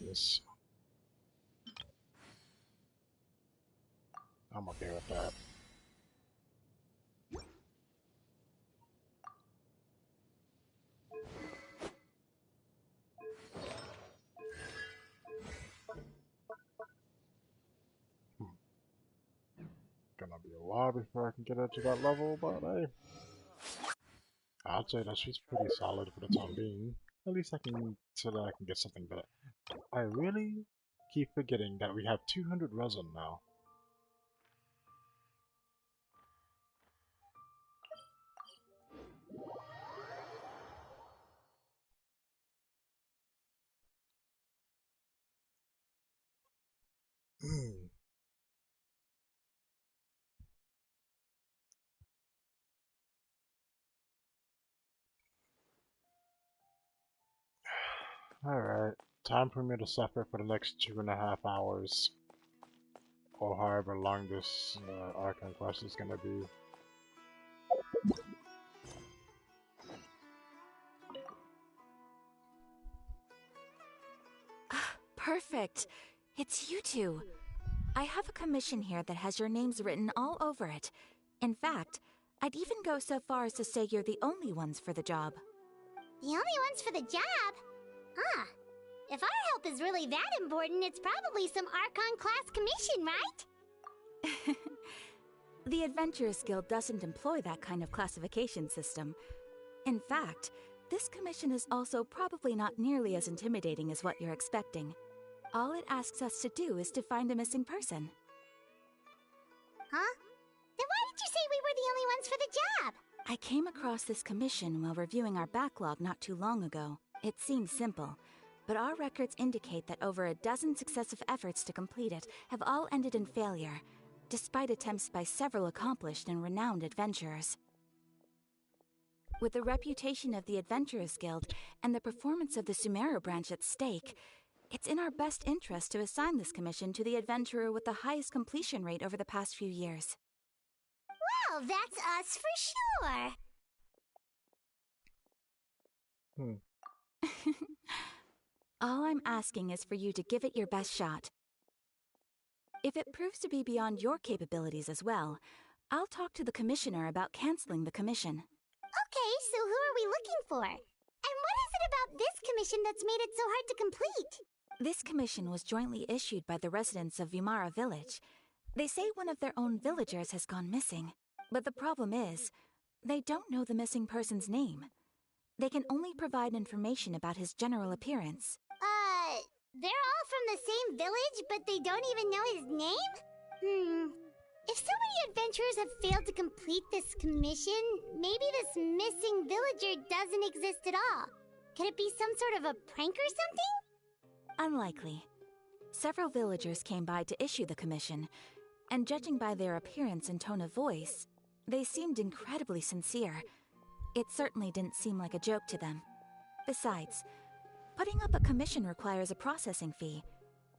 things. I'm okay with that. Gonna be a while before I can get into that level, but hey. I'd say that she's pretty solid for the time being. At least I can, so that I can get something better. I really keep forgetting that we have 200 resin now. Alright, time for me to suffer for the next 2.5 hours. Or however long this Archon quest is gonna be. Perfect. It's you two. I have a commission here that has your names written all over it. In fact, I'd even go so far as to say you're the only ones for the job. The only ones for the job? Huh. If our help is really that important, it's probably some Archon class commission, right? The Adventurers Guild doesn't employ that kind of classification system. In fact, this commission is also probably not nearly as intimidating as what you're expecting. All it asks us to do is to find a missing person. Huh? Then why did you say we were the only ones for the job? I came across this commission while reviewing our backlog not too long ago. It seems simple, but our records indicate that over a dozen successive efforts to complete it have all ended in failure, despite attempts by several accomplished and renowned adventurers. With the reputation of the Adventurers Guild and the performance of the Sumeru branch at stake, it's in our best interest to assign this commission to the adventurer with the highest completion rate over the past few years. Well, that's us for sure. All I'm asking is for you to give it your best shot. If it proves to be beyond your capabilities as well, I'll talk to the commissioner about canceling the commission. Okay, so who are we looking for? And what is it about this commission that's made it so hard to complete? This commission was jointly issued by the residents of Vimara Village. They say one of their own villagers has gone missing. But the problem is, they don't know the missing person's name. They can only provide information about his general appearance. They're all from the same village, but they don't even know his name? If so many adventurers have failed to complete this commission, maybe this missing villager doesn't exist at all. Could it be some sort of a prank or something? Unlikely. Several villagers came by to issue the commission, and judging by their appearance and tone of voice, they seemed incredibly sincere. It certainly didn't seem like a joke to them. Besides, putting up a commission requires a processing fee.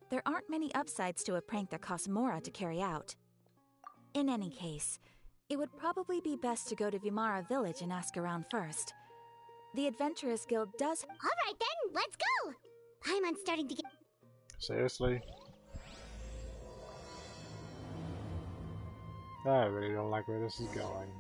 There aren't many upsides to a prank that costs Mora to carry out. In any case, it would probably be best to go to Vimara Village and ask around first. The Adventurers Guild does— Alright then, let's go! Paimon's starting to get— Seriously? I really don't like where this is going.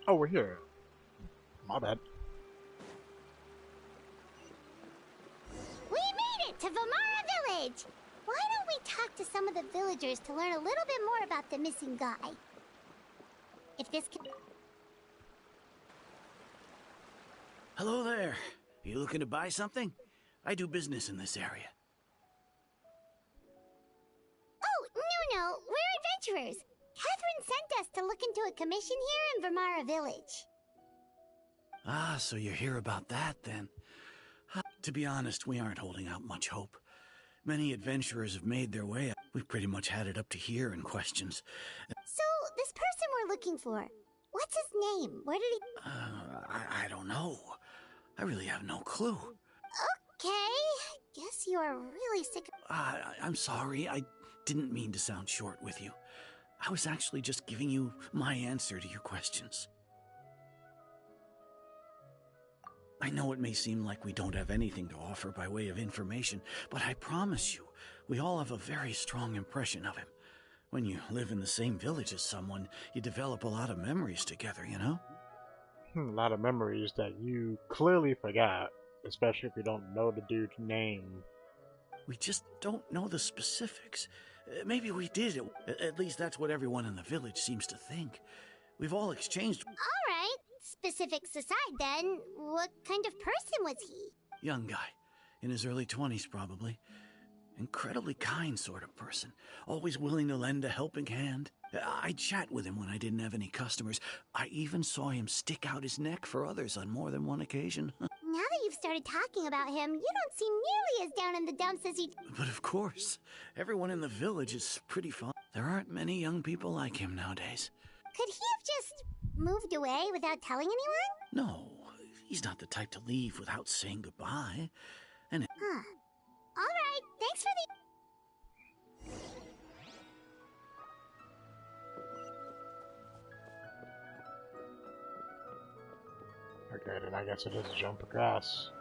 Oh, we're here. My bad. We made it to Vimara Village! Why don't we talk to some of the villagers to learn a little bit more about the missing guy? If this can— Hello there. You looking to buy something? I do business in this area. Oh, no, we're adventurers. Catherine sent us to look into a commission here in Vimara Village. Ah, so you're here about that then. To be honest, we aren't holding out much hope. Many adventurers have made their way. We've pretty much had it up to here in questions. So, this person we're looking for, what's his name? Where did he... I don't know. I really have no clue. Okay, guess you are really sick of... I'm sorry, I didn't mean to sound short with you. I was actually just giving you my answer to your questions. I know it may seem like we don't have anything to offer by way of information, but I promise you, we all have a very strong impression of him. When you live in the same village as someone, you develop a lot of memories together, you know? A lot of memories that you clearly forgot, especially if you don't know the dude's name. We just don't know the specifics. Maybe we did. At least that's what everyone in the village seems to think. We've all exchanged... Alright, specifics aside then, what kind of person was he? Young guy. In his early 20s, probably. Incredibly kind sort of person. Always willing to lend a helping hand. I'd chat with him when I didn't have any customers. I even saw him stick out his neck for others on more than one occasion. Now that you've started talking about him, you don't seem nearly as down in the dumps as you... But of course, everyone in the village is pretty fun. There aren't many young people like him nowadays. Could he have just moved away without telling anyone? No, he's not the type to leave without saying goodbye. And... Huh. Alright, thanks for the... Okay, then I guess it is a jump across.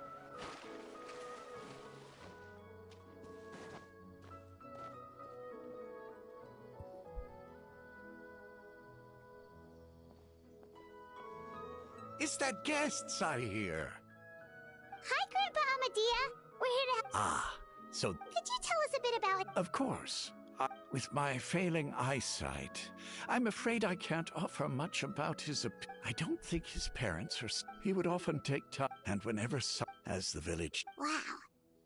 It's that guests I hear. Hi, Grandpa Amadea. We're here to... Ah, so... Could you tell us a bit about... Of course. With my failing eyesight, I'm afraid I can't offer much about his I don't think his parents are... He would often take time, and whenever as the village... Wow.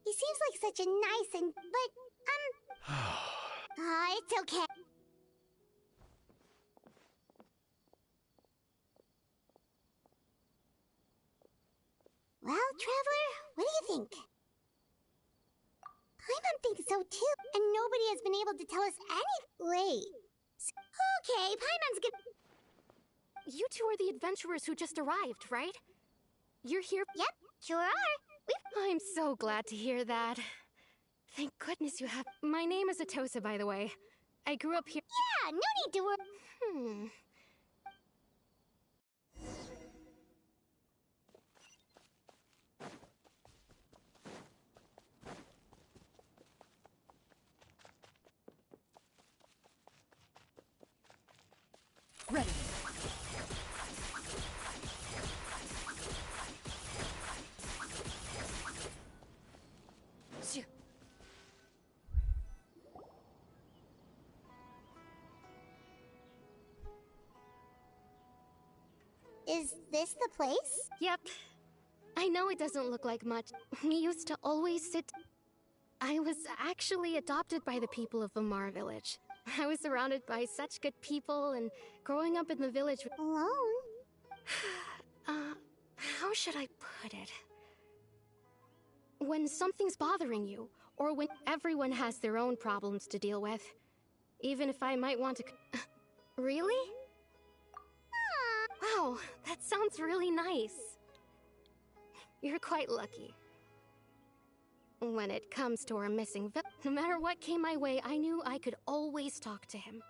He seems like such a nice and... But, it's okay. Well, Traveler, what do you think? Paimon thinks so too, and nobody has been able to tell us any... Wait. Okay, Paimon's good... You two are the adventurers who just arrived, right? You're here... Yep, sure are. I'm so glad to hear that. Thank goodness you have... My name is Atosa, by the way. I grew up here... Yeah, no need to worry. Ready. Is this the place? Yep. I know it doesn't look like much. We used to always sit... I was actually adopted by the people of Vamar Village. I was surrounded by such good people, and growing up in the village... Alone? How should I put it? When something's bothering you, or when everyone has their own problems to deal with, even if I might want to... Really? Wow, that sounds really nice. You're quite lucky. When it comes to our missing no matter what came my way, I knew I could always talk to him.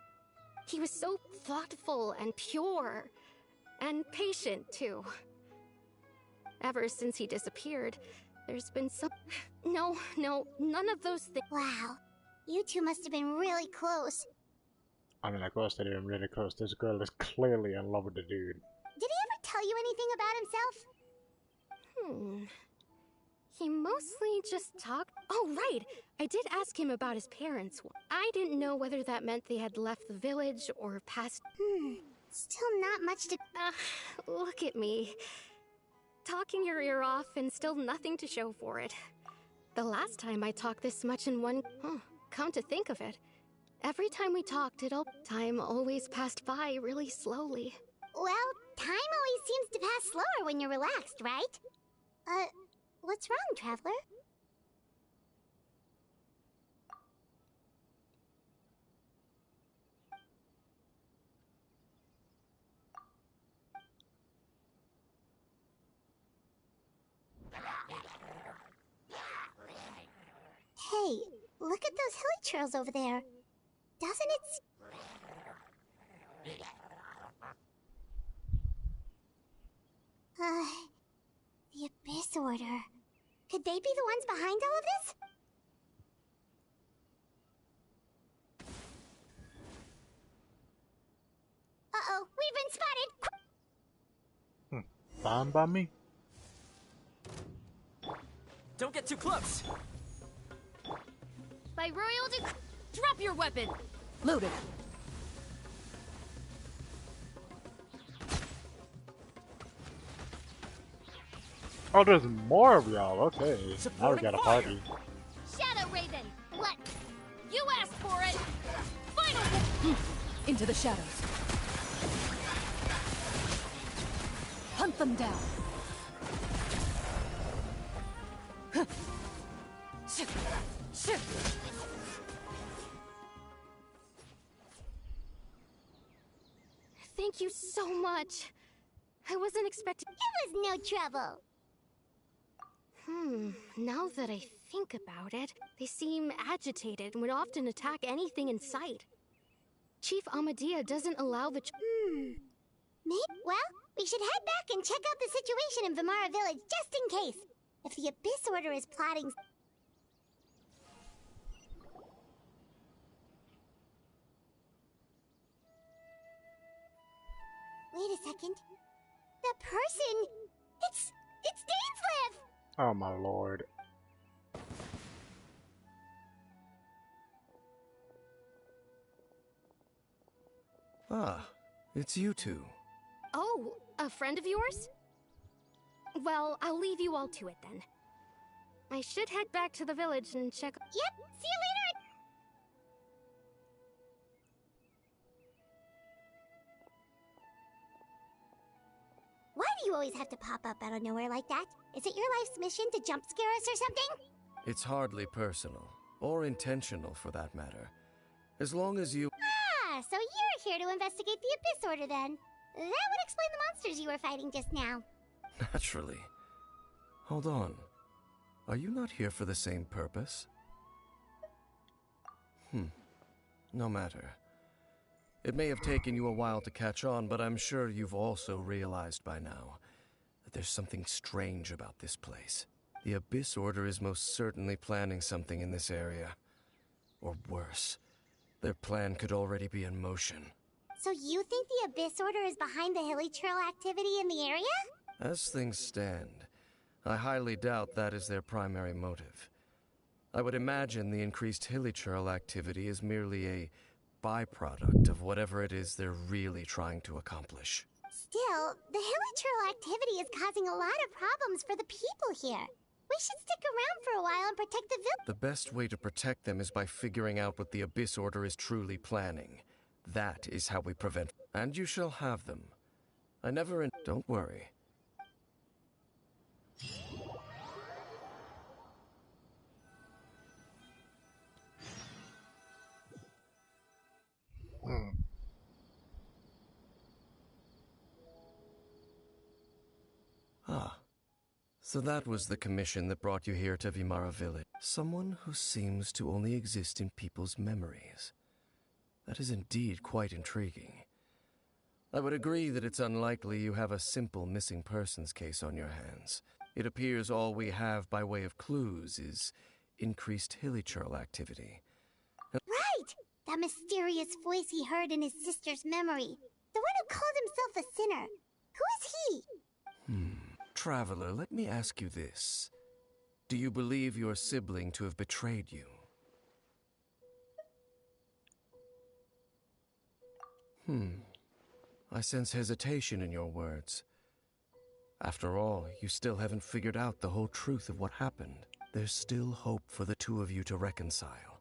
He was so thoughtful and pure, and patient, too. Ever since he disappeared, there's been some... No, none of those things. Wow, you two must have been really close. I mean, of course they're even really close. This girl is clearly in love with the dude. Did he ever tell you anything about himself? He mostly just talked... Oh, right! I did ask him about his parents. I didn't know whether that meant they had left the village or passed... Still not much to... Look at me. Talking your ear off and still nothing to show for it. The last time I talked this much in one... come to think of it. Every time we talked, time always passed by really slowly. Well, time always seems to pass slower when you're relaxed, right? What's wrong, Traveler? Hey, look at those hilly trails over there. Doesn't it... The Abyss Order. Could they be the ones behind all of this? Uh-oh, we've been spotted! Fine by me. Don't get too close! By royal drop your weapon! Loaded! Oh, there's more of y'all. Okay, now we Supporting got a fire. party. Shadow Raven! What? You asked for it! Final! Into the shadows. Hunt them down. Thank you so much. I wasn't expecting... It was no trouble. Now that I think about it, they seem agitated and would often attack anything in sight. Chief Amadea doesn't allow the... Well, we should head back and check out the situation in Vimara Village just in case. If the Abyss Order is plotting... Wait a second. The person... It's Dainsleif! Oh my lord. Ah, it's you two. Oh, a friend of yours? Well, I'll leave you all to it then. I should head back to the village and check... Yep, see you later! Why do you always have to pop up out of nowhere like that? Is it your life's mission to jump scare us or something? It's hardly personal, or intentional for that matter. As long as you... Ah, so you're here to investigate the Abyss Order then. That would explain the monsters you were fighting just now. Naturally. Hold on. Are you not here for the same purpose? No matter. It may have taken you a while to catch on, but I'm sure you've also realized by now that there's something strange about this place. The Abyss Order is most certainly planning something in this area. Or worse, their plan could already be in motion. So you think the Abyss Order is behind the hilly trail activity in the area? As things stand, I highly doubt that is their primary motive. I would imagine the increased hilly trail activity is merely a byproduct of whatever it is they're really trying to accomplish. Still, the hilly trail activity is causing a lot of problems for the people here. We should stick around for a while and protect the village. The best way to protect them is by figuring out what the Abyss Order is truly planning. That is how we prevent... And you shall have them. I never... Don't worry. Ah. So that was the commission that brought you here to Vimara Village. Someone who seems to only exist in people's memories. That is indeed quite intriguing. I would agree that it's unlikely you have a simple missing persons case on your hands. It appears all we have by way of clues is increased hilly trail activity. Right! That mysterious voice he heard in his sister's memory. The one who called himself a sinner. Who is he? Traveler, let me ask you this. Do you believe your sibling to have betrayed you? I sense hesitation in your words. After all, you still haven't figured out the whole truth of what happened. There's still hope for the two of you to reconcile.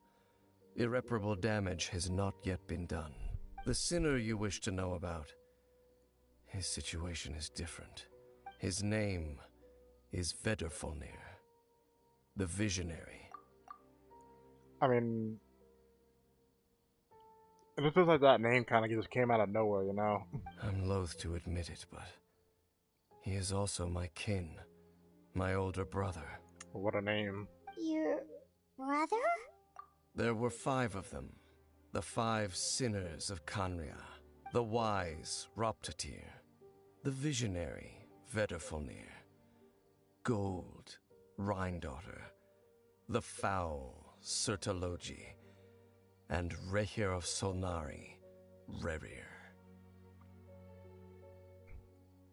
Irreparable damage has not yet been done. The sinner you wish to know about, his situation is different. His name is Vedderfolnir, the Visionary. I mean, it just feels like that name kind of just came out of nowhere, you know? I'm loath to admit it, but he is also my kin, my older brother. What a name. Your brother? There were 5 of them. The 5 sinners of Kanria. The wise Roptatir. The visionary Vedderfolnir. Gold Rhindaughter. The foul Sertologi. And Rehir of Solnari, Rerir.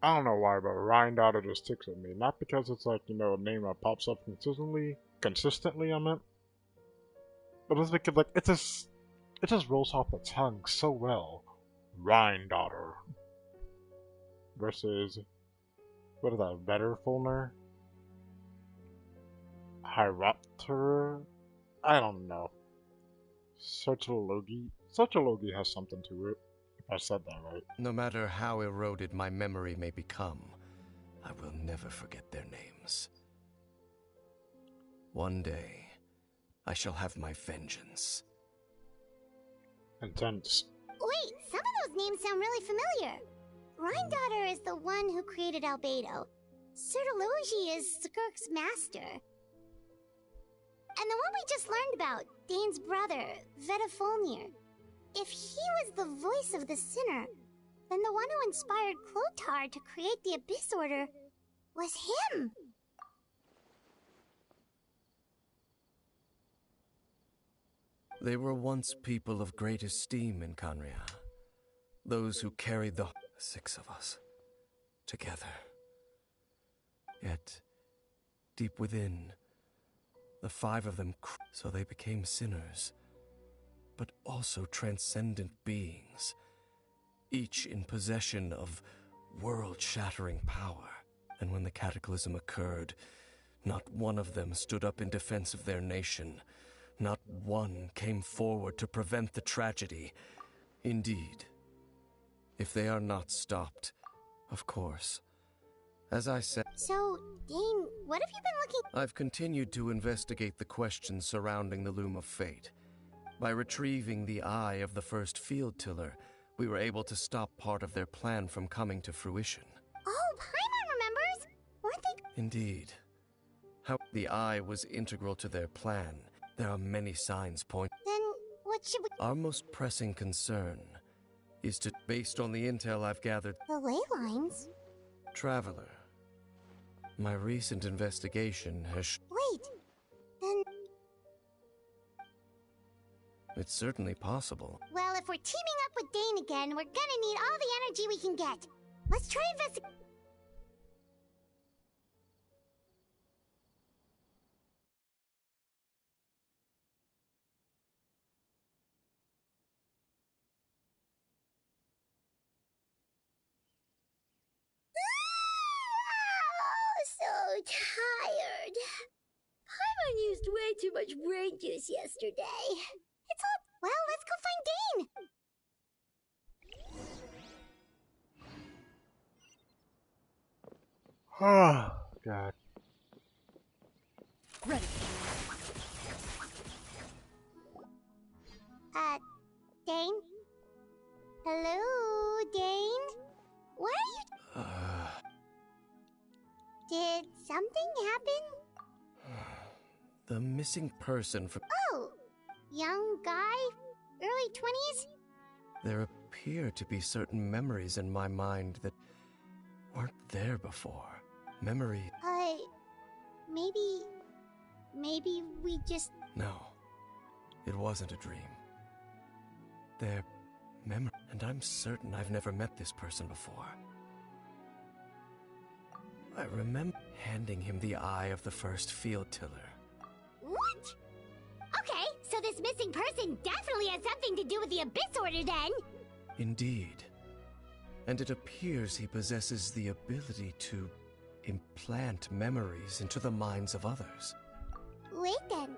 I don't know why, but Rhindaughter just sticks with me. Not because it's like, you know, a name that pops up consistently, I meant. But it's because, like, it just rolls off the tongue so well. Rhindaughter. Versus, what is that, Vedderfolnir? Hyropterer? I don't know. Sertologi has something to it, if I said that right. No matter how eroded my memory may become, I will never forget their names. One day, I shall have my vengeance. Intense. Wait, some of those names sound really familiar. Rhindaughter is the one who created Albedo. Sertologi is Skirk's master. And the one we just learned about, Dane's brother, Vedderfolnir. If he was the voice of the sinner, then the one who inspired Clotar to create the Abyss Order was him. They were once people of great esteem in Kanria. Those who carried the 6 of us together. Yet, deep within, the 5 of them, so they became sinners, but also transcendent beings, each in possession of world-shattering power. And when the cataclysm occurred, not one of them stood up in defense of their nation. Not one came forward to prevent the tragedy. Indeed, if they are not stopped, of course, as I said... So, Dane, what have you been looking... I've continued to investigate the questions surrounding the Loom of Fate. By retrieving the eye of the first field tiller, we were able to stop part of their plan from coming to fruition. Oh, Paimon remembers! Weren't they... Indeed. How the eye was integral to their plan. There are many signs point... Then, what should we... Our most pressing concern is to, based on the intel I've gathered... The ley lines? Traveler. My recent investigation has... Wait, then... It's certainly possible. Well, if we're teaming up with Dane again, we're gonna need all the energy we can get. Let's try investigate... So tired. Paimon used way too much brain juice yesterday. It's all... Well, let's go find Dane! Oh, God. Ready. Dane? Hello, Dane? Why are you... Did something happen? The missing person from... Oh! Young guy? Early 20s? There appear to be certain memories in my mind that weren't there before. Memory... Maybe we just... No. It wasn't a dream. They're... memory... And I'm certain I've never met this person before. I remember handing him the eye of the first field tiller. What? Okay, so this missing person definitely has something to do with the Abyss Order then! Indeed. And it appears he possesses the ability to implant memories into the minds of others. Wait then.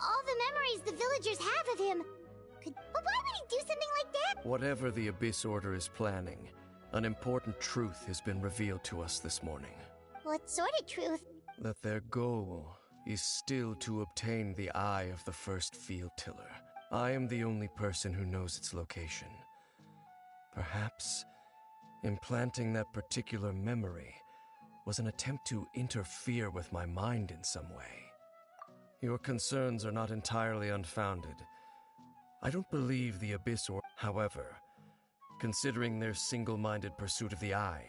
All the memories the villagers have of him. But why would he do something like that? Whatever the Abyss Order is planning, an important truth has been revealed to us this morning. What sort of truth? That their goal is still to obtain the eye of the first field tiller. I am the only person who knows its location. Perhaps implanting that particular memory was an attempt to interfere with my mind in some way. Your concerns are not entirely unfounded. I don't believe the Abyss or... However, considering their single-minded pursuit of the Eye,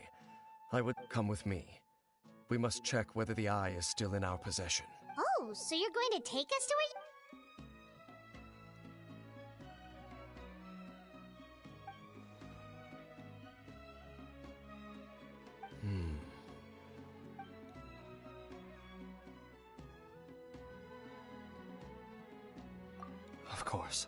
I would come with me. We must check whether the Eye is still in our possession. Oh, so you're going to take us to where Of course.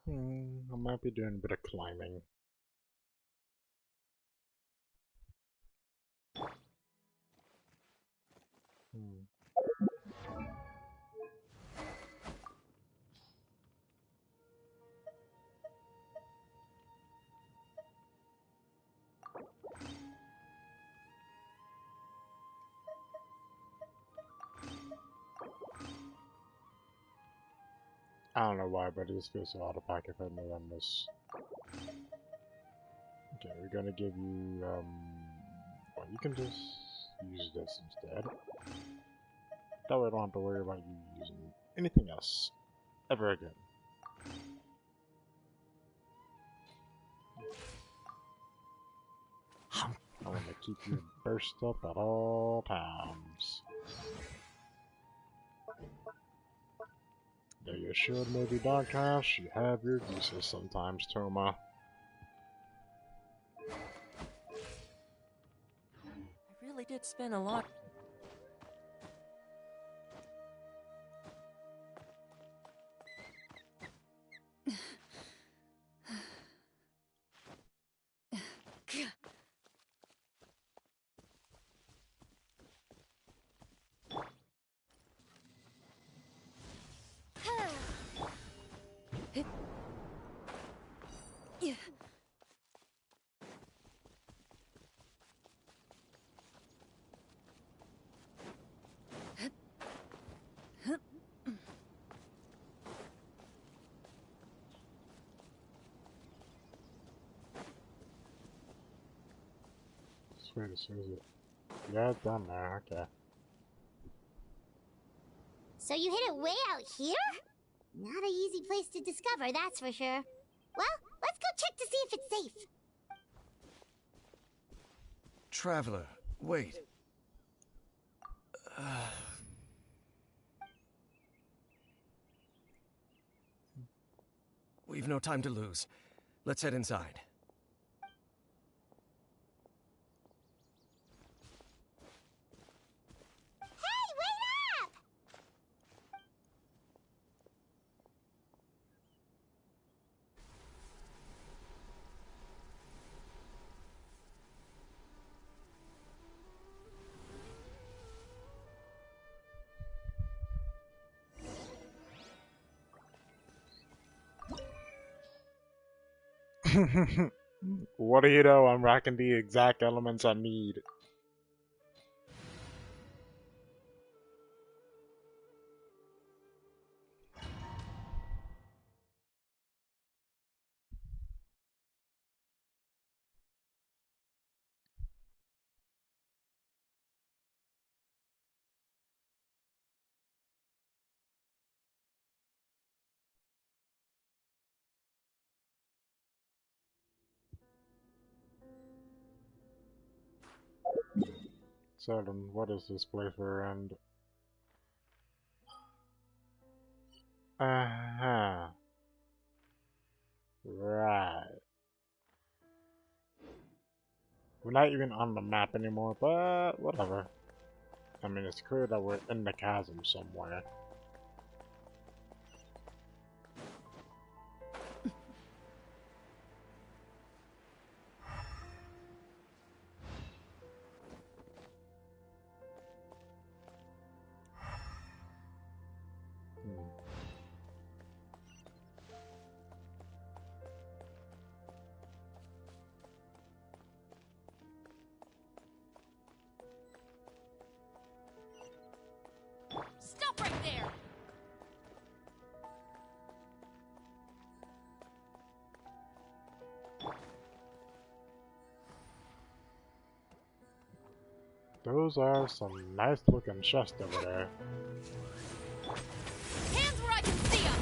I might be doing a bit of climbing. I don't know why, but it just feels so out of pocket for me on this. Okay, we're gonna give you, well, you can just use this instead. That way I don't have to worry about you using anything else ever again. I want to keep you burst up at all times. Though you should maybe doghouse, you have your uses sometimes, Toma. I really did spend a lot. Wait, as soon as it... Yeah, it's down there, okay. So you hid it way out here? Not an easy place to discover, that's for sure. Well, let's go check to see if it's safe. Traveler, wait. We've no time to lose. Let's head inside. Hey, wait up! What do you know? I'm racking the exact elements I need. So then, what is this place we're in? Uh-huh. Right. We're not even on the map anymore, but whatever. I mean, it's clear that we're in the chasm somewhere. Stop right there! Those are some nice looking chests over there. Hands where I can see them!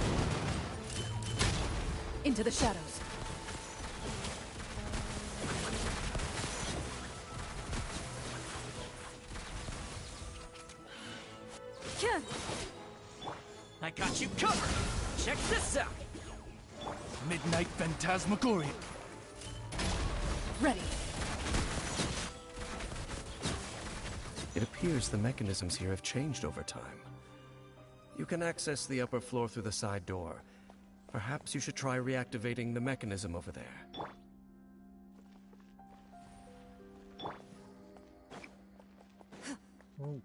Into the shadows. I got you covered! Check this out! Midnight Phantasmagoria. Ready. It appears the mechanisms here have changed over time. You can access the upper floor through the side door. Perhaps you should try reactivating the mechanism over there.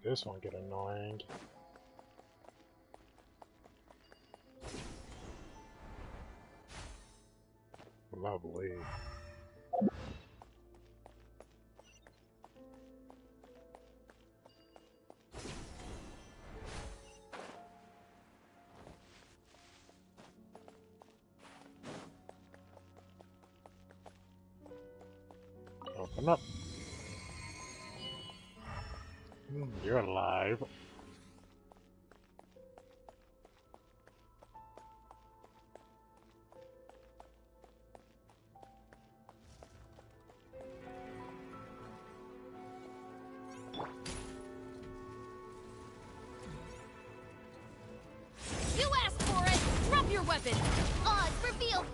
This one get annoying. Lovely. Open up. You're alive. You asked for it! Drop your weapon! Odds revealed!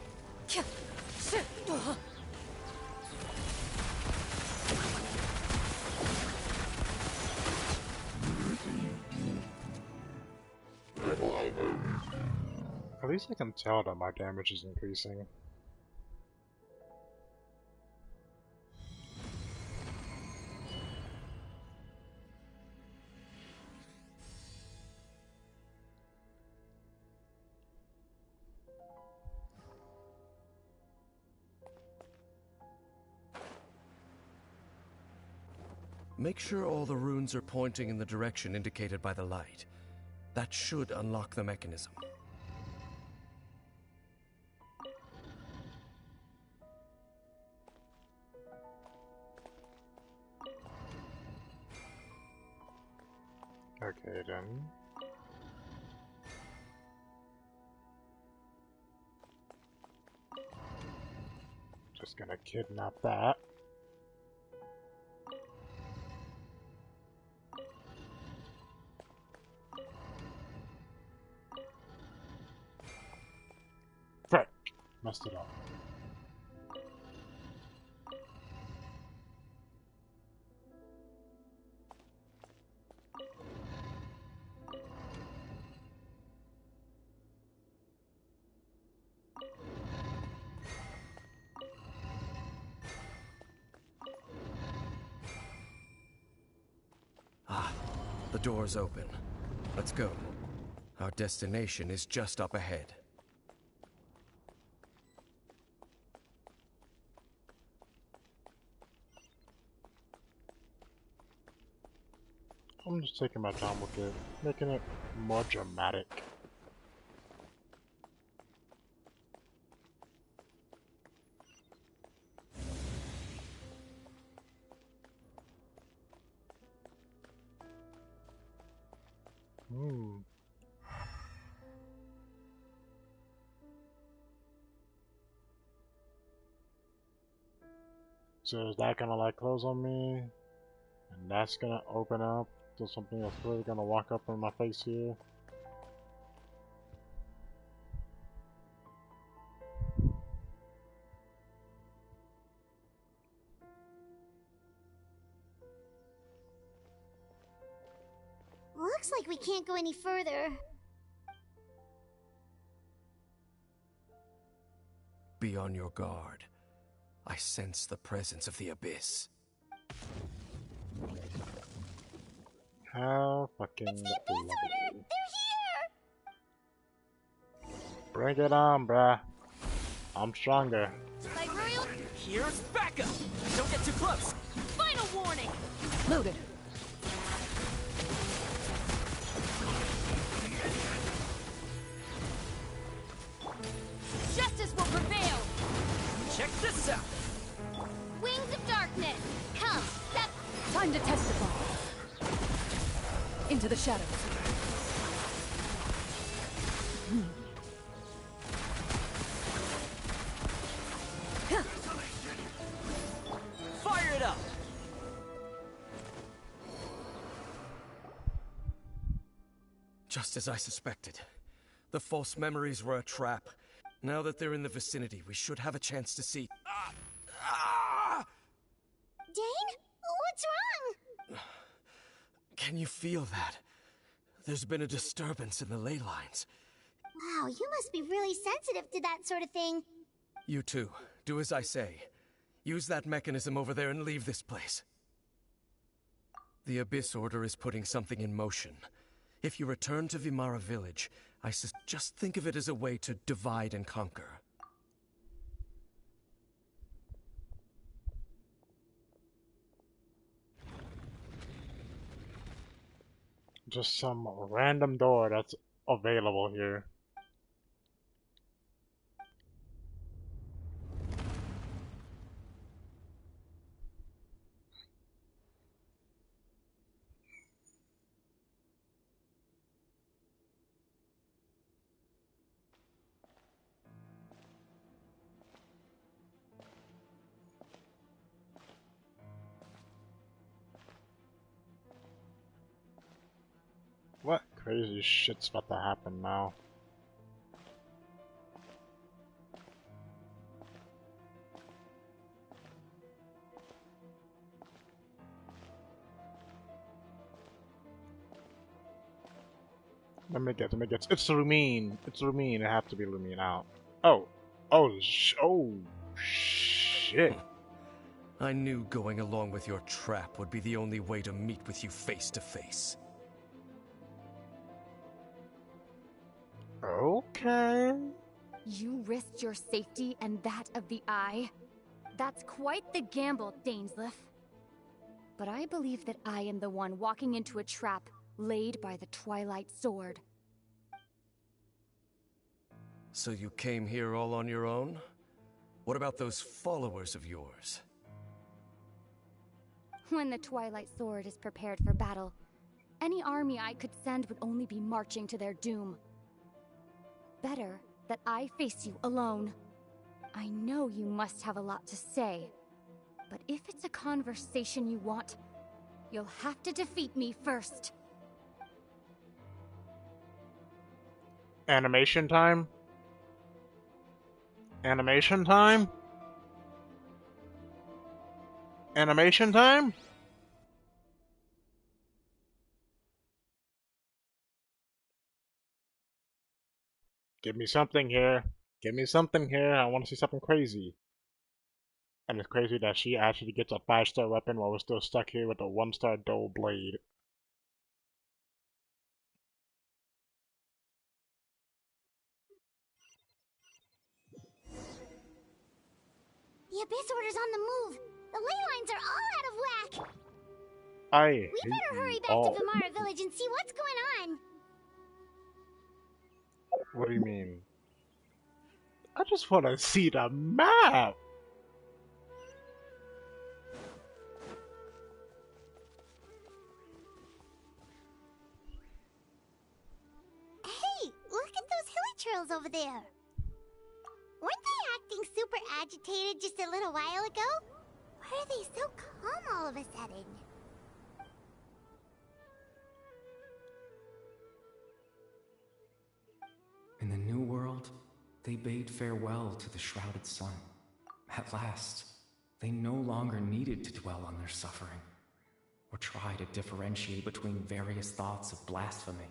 At least I can tell that my damage is increasing. Make sure all the runes are pointing in the direction indicated by the light. That should unlock the mechanism. Okay then. Just gonna kidnap that. Frick! Messed it up. The door's open. Let's go. Our destination is just up ahead. I'm just taking my time with it, making it more dramatic. So is that gonna like close on me? And that's gonna open up to something that's really gonna walk up in my face here? Looks like we can't go any further. Be on your guard. I sense the presence of the abyss. How fucking It's the abyss order! lovely. They're here! Bring it on, bruh. I'm stronger. Like real? Here's backup! Don't get too close! Final warning! Loaded. Justice will prevail! Check this out! Wings of darkness! Come, step! Time to testify. into the shadows. Fire it up! Just as I suspected. The false memories were a trap. Now that they're in the vicinity, we should have a chance to see. Dane? What's wrong? Can you feel that? There's been a disturbance in the ley lines. Wow, you must be really sensitive to that sort of thing. You too. Do as I say. Use that mechanism over there and leave this place. The Abyss Order is putting something in motion. If you return to Vimara Village, just think of it as a way to divide and conquer. Just some random door that's available here. What crazy shit's about to happen now? Let me get. It's Lumine. It's Lumine. It have to be Lumine out. Oh shit. I knew going along with your trap would be the only way to meet with you face to face. Okay. You risked your safety and that of the Eye? That's quite the gamble, Dainsleif. But I believe that I am the one walking into a trap laid by the Twilight Sword. So you came here all on your own? What about those followers of yours? When the Twilight Sword is prepared for battle, any army I could send would only be marching to their doom. Better that I face you alone. I know you must have a lot to say, but if it's a conversation you want, you'll have to defeat me first. Animation time? Animation time? Animation time? Give me something here. Give me something here. I want to see something crazy. And it's crazy that she actually gets a 5-star weapon while we're still stuck here with a 1-star dull blade. The Abyss Order's on the move. The ley lines are all out of whack. We better hurry back to Vimara Village and see what's going on. What do you mean? I just want to see the map. Hey, look at those hilly trails over there. Weren't they acting super agitated just a little while ago? Why are they so calm all of a sudden? In the New World, they bade farewell to the shrouded sun. At last, they no longer needed to dwell on their suffering, or try to differentiate between various thoughts of blasphemy.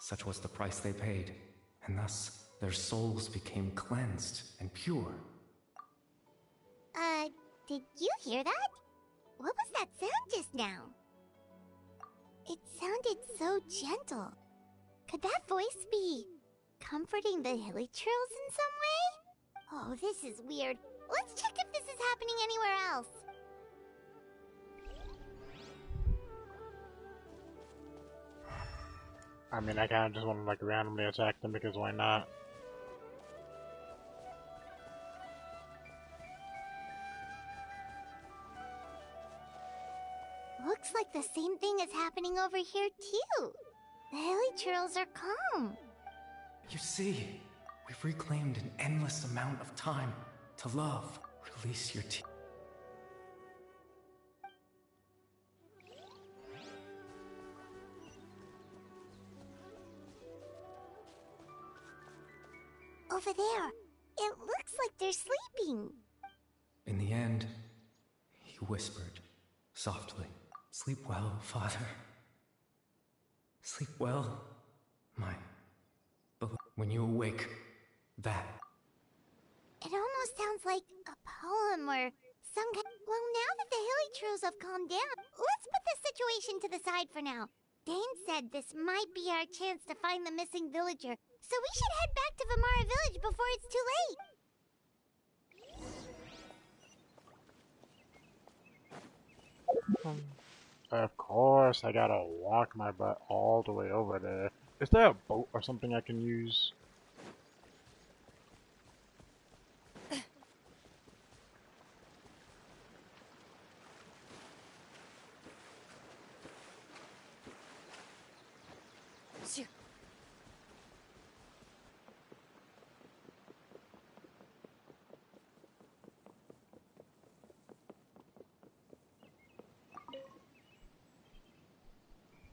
Such was the price they paid, and thus their souls became cleansed and pure. Did you hear that? What was that sound just now? It sounded so gentle. Could that voice be comforting the hilly trails in some way? Oh, this is weird. Let's check if this is happening anywhere else. I mean, I kinda just want to like randomly attack them because why not? Looks looks like the same thing is happening over here, too. The hilly churls are calm. You see, we've reclaimed an endless amount of time to love. Release your tears. Over there. It looks like they're sleeping. In the end, he whispered, softly, "Sleep well, Father. Sleep well, my beloved. When you awake, that..." It almost sounds like a poem or some kind... Well, now that the hilly churls have calmed down, let's put this situation to the side for now. Dane said this might be our chance to find the missing villager, so we should head back to Vamara Village before it's too late. Of course, I gotta walk my butt all the way over there. Is there a boat or something I can use?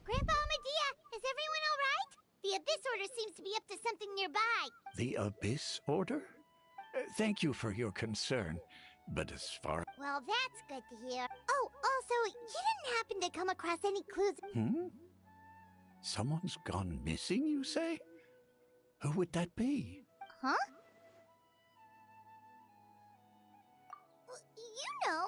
Grandpa Medea, is everyone alright? The Abyss Order seems to be up to something nearby. The Abyss Order? Thank you for your concern, but as far... Well, that's good to hear. Oh, also, you didn't happen to come across any clues... Someone's gone missing, you say? Who would that be? Huh? Well, you know,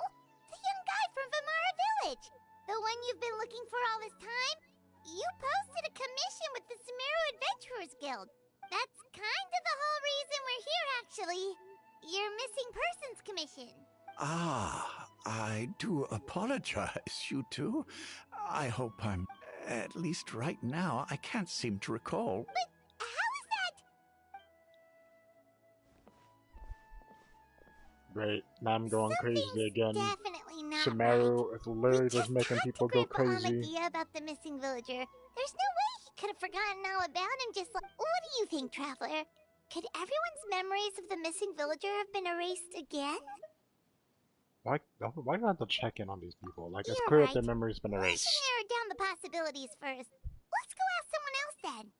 the young guy from Vamara Village. The one you've been looking for all this time. You posted a commission with the Sumeru Adventurers Guild. That's kind of the whole reason we're here, actually. Your missing persons commission. Ah, I do apologize, you two. I hope I'm... At least right now, I can't seem to recall. But how is that? Great, now I'm going crazy again. Definitely not Sumeru right. is literally just making people go crazy. Idea about the missing villager. There's no way he could have forgotten all about him just like... What do you think, Traveler? Could everyone's memories of the missing villager have been erased again? Why do I have to check in on these people? Like, it's You're clear right. that their memory's been We erased. should narrow down the possibilities first. Let's go ask someone else then.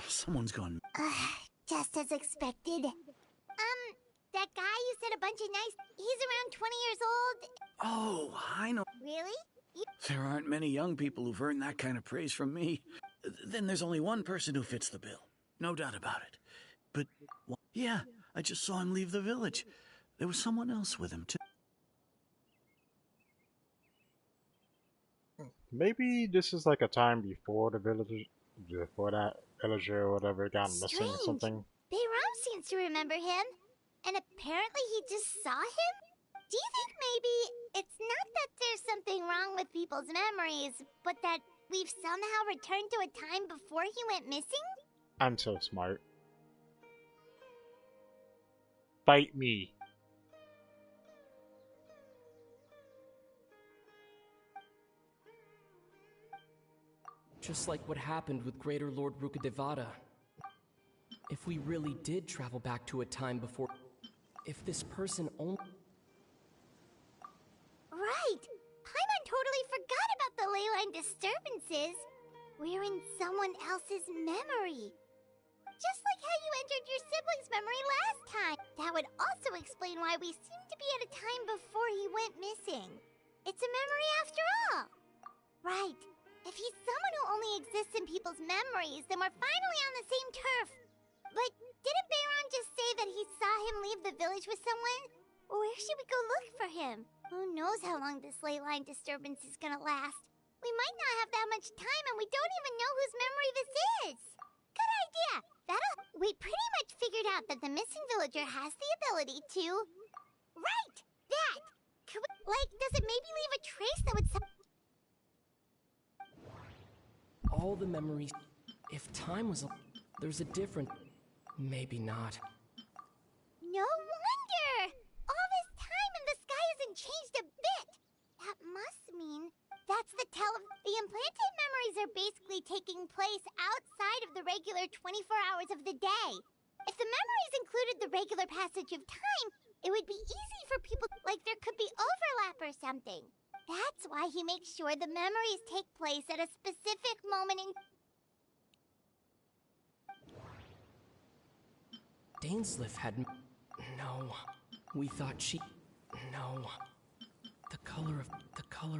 Someone's gone. Just as expected. That guy you said a bunch of nice... He's around 20 years old. Oh, I know. Really? There aren't many young people who've earned that kind of praise from me. Then there's only one person who fits the bill. No doubt about it. But, yeah, I just saw him leave the village. There was someone else with him, too. Maybe this is like a time before the village... Before that villager or whatever got missing or something. Bayram seems to remember him. And apparently he just saw him? Do you think maybe it's not that there's something wrong with people's memories, but that we've somehow returned to a time before he went missing? I'm so smart. Fight me. Just like what happened with Greater Lord Rukadevada. If we really did travel back to a time before... If this person only... Right! Paimon totally forgot about the leyline disturbances. We're in someone else's memory. Just like how you entered your sibling's memory last time. That would also explain why we seem to be at a time before he went missing. It's a memory after all. Right. If he's someone who only exists in people's memories, then we're finally on the same turf. But didn't Bayron just say that he saw him leave the village with someone? Where should we go look for him? Who knows how long this ley line disturbance is gonna last? We might not have that much time and we don't even know whose memory this is. Good idea. We pretty much figured out that the missing villager has the ability to... Right! That! Does it maybe leave a trace that would... All the memories... If time was... There's a different... Maybe not. No wonder! All this time and the sky hasn't changed a bit! That must mean... That's the The implanted memories are basically taking place outside of the regular 24 hours of the day. If the memories included the regular passage of time, it would be easy for people... there could be overlap or something. That's why he makes sure the memories take place at a specific moment in... Dainsleif had... No. We thought she... No. The color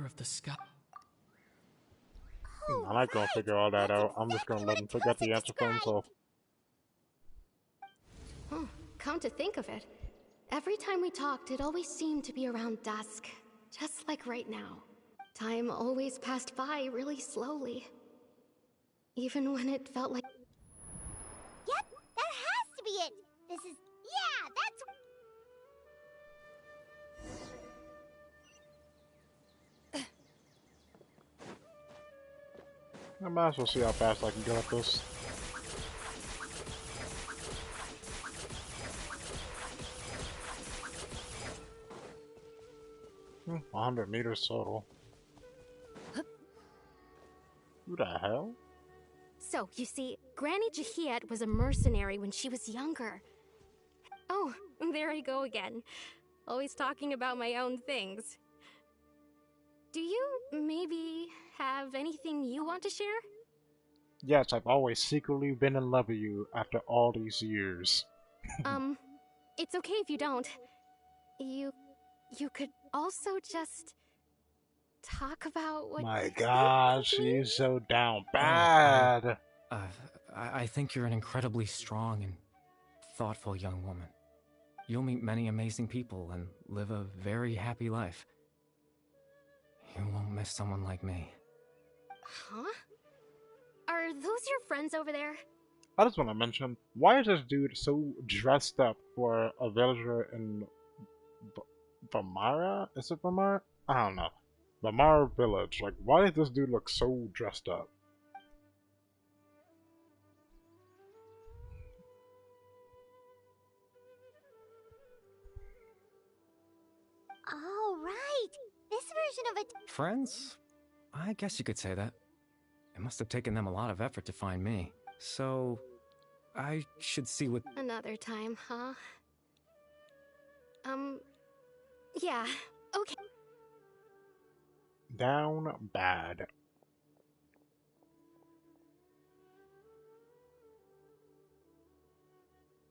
of the sky... I'm not gonna figure all that out. I'm just gonna let him figure out the answer for himself. Come to think of it, every time we talked, it always seemed to be around dusk. Just like right now. Time always passed by really slowly. Even when it felt like... Yep, that has to be it! This is... Yeah, that's... I might as well see how fast I can get at this. 100 meters total. Who the hell? So, you see, Granny Jahiet was a mercenary when she was younger. Oh, there I go again. Always talking about my own things. Do you maybe have anything you want to share? Yes, I've always secretly been in love with you after all these years. It's okay if you don't. You could also just talk about what... My God, she's so down bad. I think you're an incredibly strong and thoughtful young woman. You'll meet many amazing people and live a very happy life. You won't miss someone like me. Huh? Are those your friends over there? I just want to mention, why is this dude so dressed up for a villager in Vamara? Is it Vamara? I don't know. Vamara village. Like, why does this dude look so dressed up? Oh, right! This version of it... Friends? I guess you could say that. It must have taken them a lot of effort to find me. So, I should see what... Another time, huh? Yeah, okay. Down bad.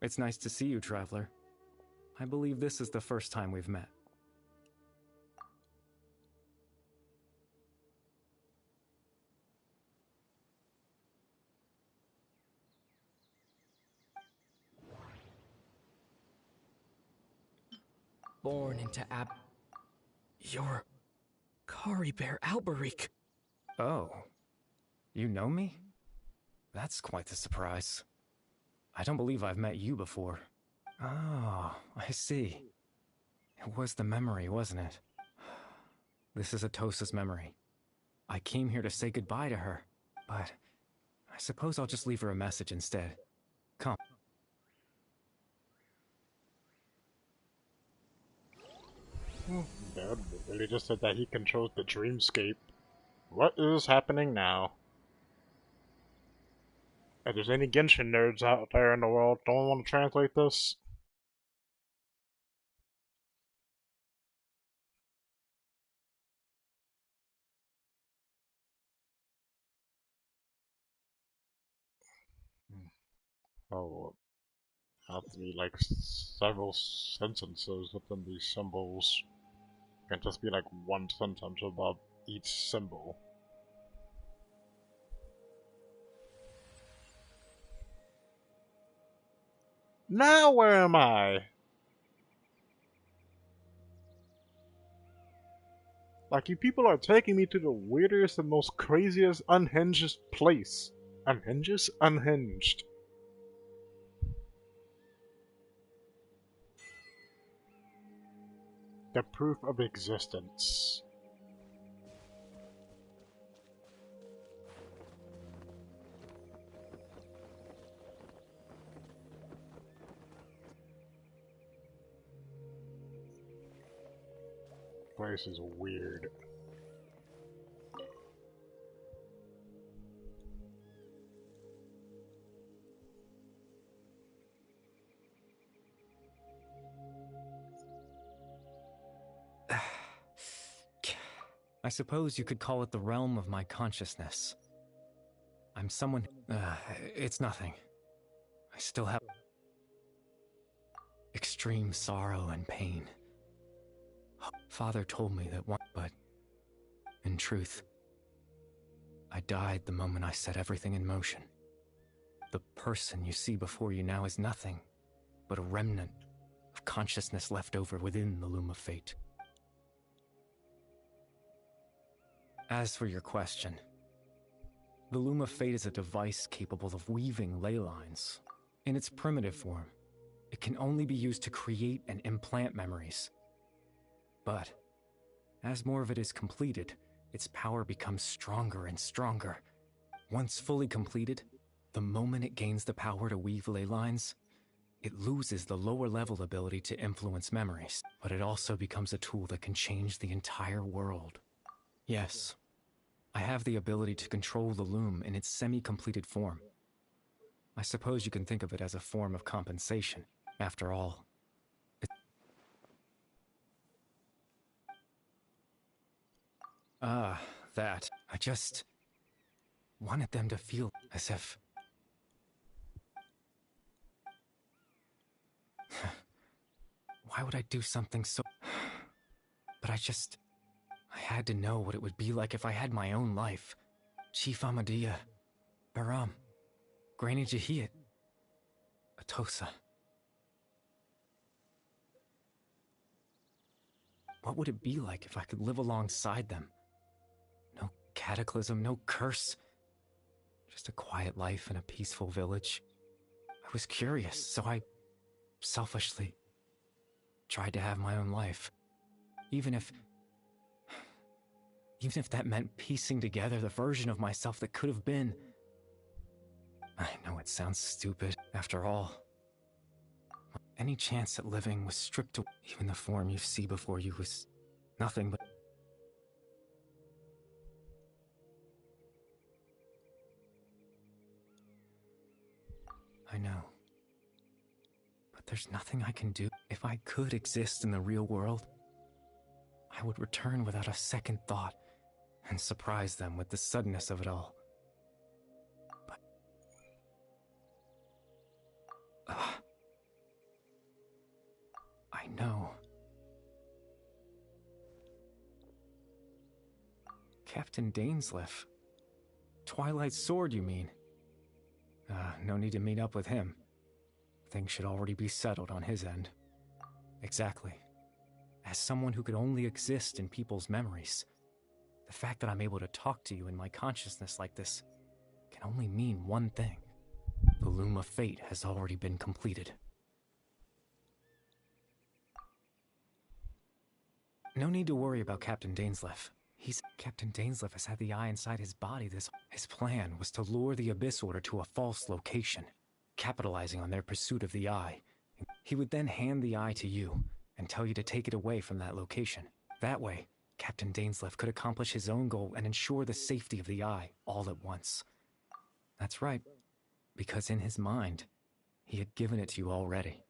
It's nice to see you, Traveler. I believe this is the first time we've met. Born into You're... Kari Bear Alberic. Oh. You know me? That's quite the surprise. I don't believe I've met you before. Oh, I see. It was the memory, wasn't it? This is Atosa's memory. I came here to say goodbye to her, but I suppose I'll just leave her a message instead. Come. Dad really just said that he controls the dreamscape. What is happening now? If there's any Genshin nerds out there in the world, don't want to translate this? Oh, have to be like several sentences within these symbols. Can't just be like one sentence about each symbol. Now where am I? Like, you people are taking me to the weirdest and most craziest unhinged place. Unhinged? Unhinged. The proof of existence. Place is weird. I suppose you could call it the realm of my consciousness. I'm someone... it's nothing. I still have... extreme sorrow and pain. Father told me that one... but... in truth... I died the moment I set everything in motion. The person you see before you now is nothing but a remnant of consciousness left over within the loom of fate. As for your question, the Loom of Fate is a device capable of weaving ley lines. In its primitive form, it can only be used to create and implant memories. But, as more of it is completed, its power becomes stronger and stronger. Once fully completed, the moment it gains the power to weave ley lines, it loses the lower-level ability to influence memories. But it also becomes a tool that can change the entire world. Yes, I have the ability to control the loom in its semi-completed form. I suppose you can think of it as a form of compensation. After all, that. I just wanted them to feel as if... Why would I do something so... But I had to know what it would be like if I had my own life. Chief Ahmadiyya, Baram, Granny Jahiyat, Atosa. What would it be like if I could live alongside them? No cataclysm, no curse. Just a quiet life in a peaceful village. I was curious, so I selfishly tried to have my own life. Even if that meant piecing together the version of myself that could have been. I know it sounds stupid. After all, any chance at living was stripped away. Even the form you see before you was nothing but... I know. But there's nothing I can do. If I could exist in the real world, I would return without a second thought and surprise them with the suddenness of it all. But... I know. Captain Dainsleif. Twilight's sword, you mean? No need to meet up with him. Things should already be settled on his end. Exactly. As someone who could only exist in people's memories, the fact that I'm able to talk to you in my consciousness like this can only mean one thing. The Loom of Fate has already been completed. No need to worry about Captain Dainsleif. Captain Dainsleif has had the eye inside his body His plan was to lure the Abyss Order to a false location, capitalizing on their pursuit of the eye. He would then hand the eye to you and tell you to take it away from that location. That way, Captain Dainsleif could accomplish his own goal and ensure the safety of the eye all at once. That's right, because in his mind, he had given it to you already.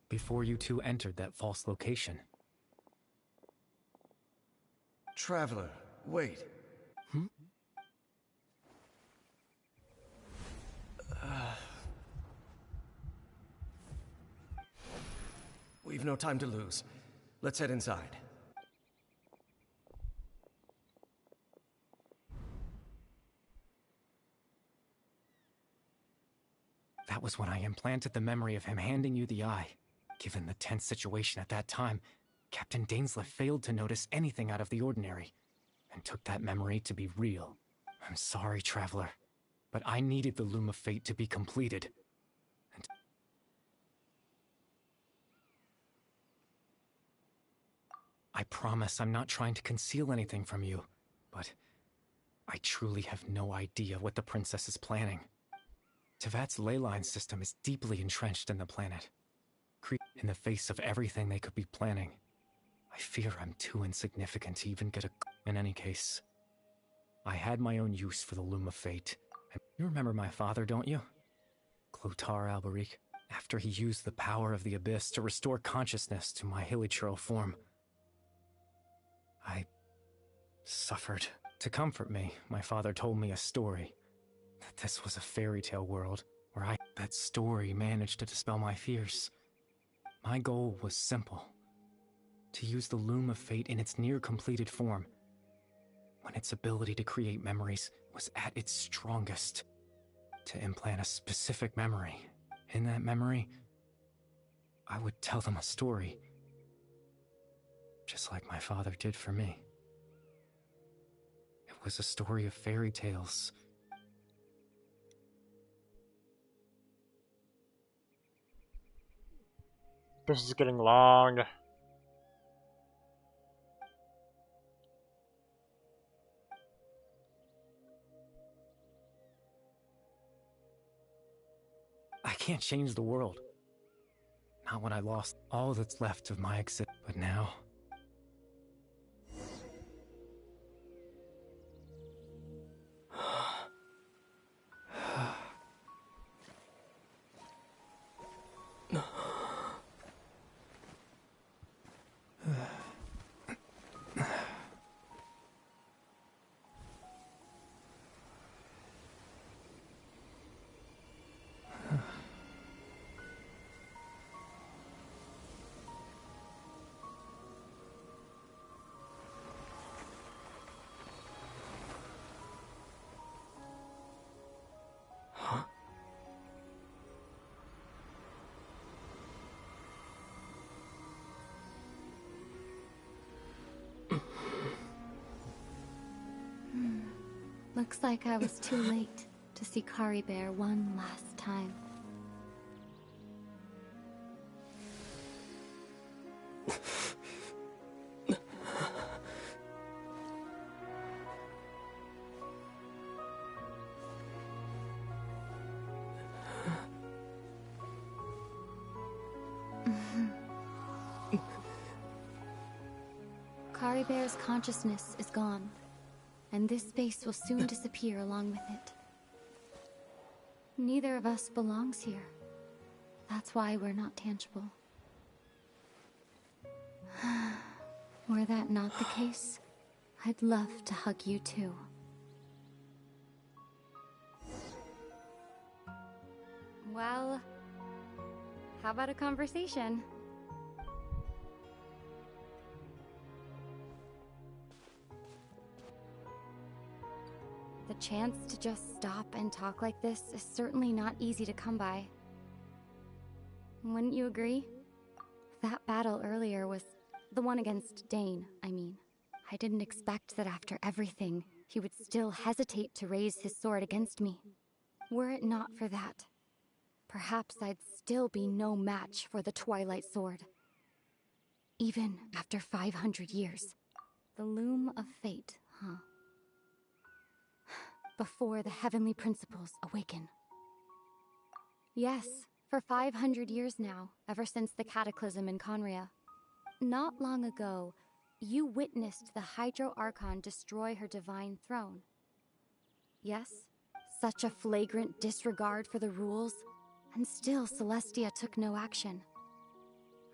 Before you two entered that false location. Traveler, wait. We've no time to lose. Let's head inside. That was when I implanted the memory of him handing you the eye. Given the tense situation at that time, Captain Dainsleif failed to notice anything out of the ordinary, and took that memory to be real. I'm sorry, Traveler, but I needed the Loom of Fate to be completed. And I promise I'm not trying to conceal anything from you, but I truly have no idea what the Princess is planning. Tevat's ley line system is deeply entrenched in the planet. In the face of everything they could be planning, I fear I'm too insignificant to even get a... In any case, I had my own use for the Loom of Fate. And you remember my father, don't you? Clotar Alberic. After he used the power of the Abyss to restore consciousness to my hilichurl form, I suffered. To comfort me, my father told me a story. That this was a fairy tale world, where that story managed to dispel my fears. My goal was simple. To use the Loom of Fate in its near-completed form, when its ability to create memories was at its strongest. To implant a specific memory. In that memory, I would tell them a story. Just like my father did for me. It was a story of fairy tales. This is getting long. I can't change the world. Not when I lost all that's left of my existence. But now... Looks like I was too late to see Caribear one last time. Caribear's consciousness is gone, and this space will soon disappear along with it. Neither of us belongs here. That's why we're not tangible. Were that not the case, I'd love to hug you too. Well, how about a conversation? The chance to just stop and talk like this is certainly not easy to come by. Wouldn't you agree? That battle earlier was the one against Dane, I mean. I didn't expect that after everything, he would still hesitate to raise his sword against me. Were it not for that, perhaps I'd still be no match for the Twilight Sword. Even after 500 years. The Loom of Fate, huh? Before the heavenly principles awaken. Yes, for 500 years now, ever since the cataclysm in Conria. Not long ago, you witnessed the Hydro Archon destroy her divine throne. Yes, such a flagrant disregard for the rules, and still Celestia took no action.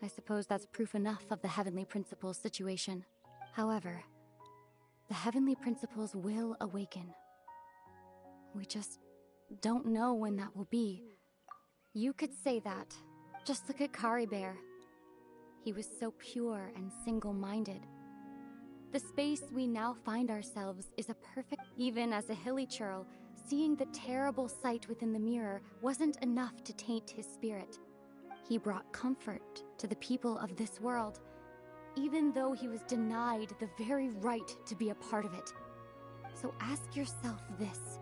I suppose that's proof enough of the heavenly principles situation. However, the heavenly principles will awaken. We just don't know when that will be. You could say that. Just look at Caribear. He was so pure and single-minded. The space we now find ourselves is a perfect... Even as a hilichurl, seeing the terrible sight within the mirror wasn't enough to taint his spirit. He brought comfort to the people of this world, even though he was denied the very right to be a part of it. So ask yourself this.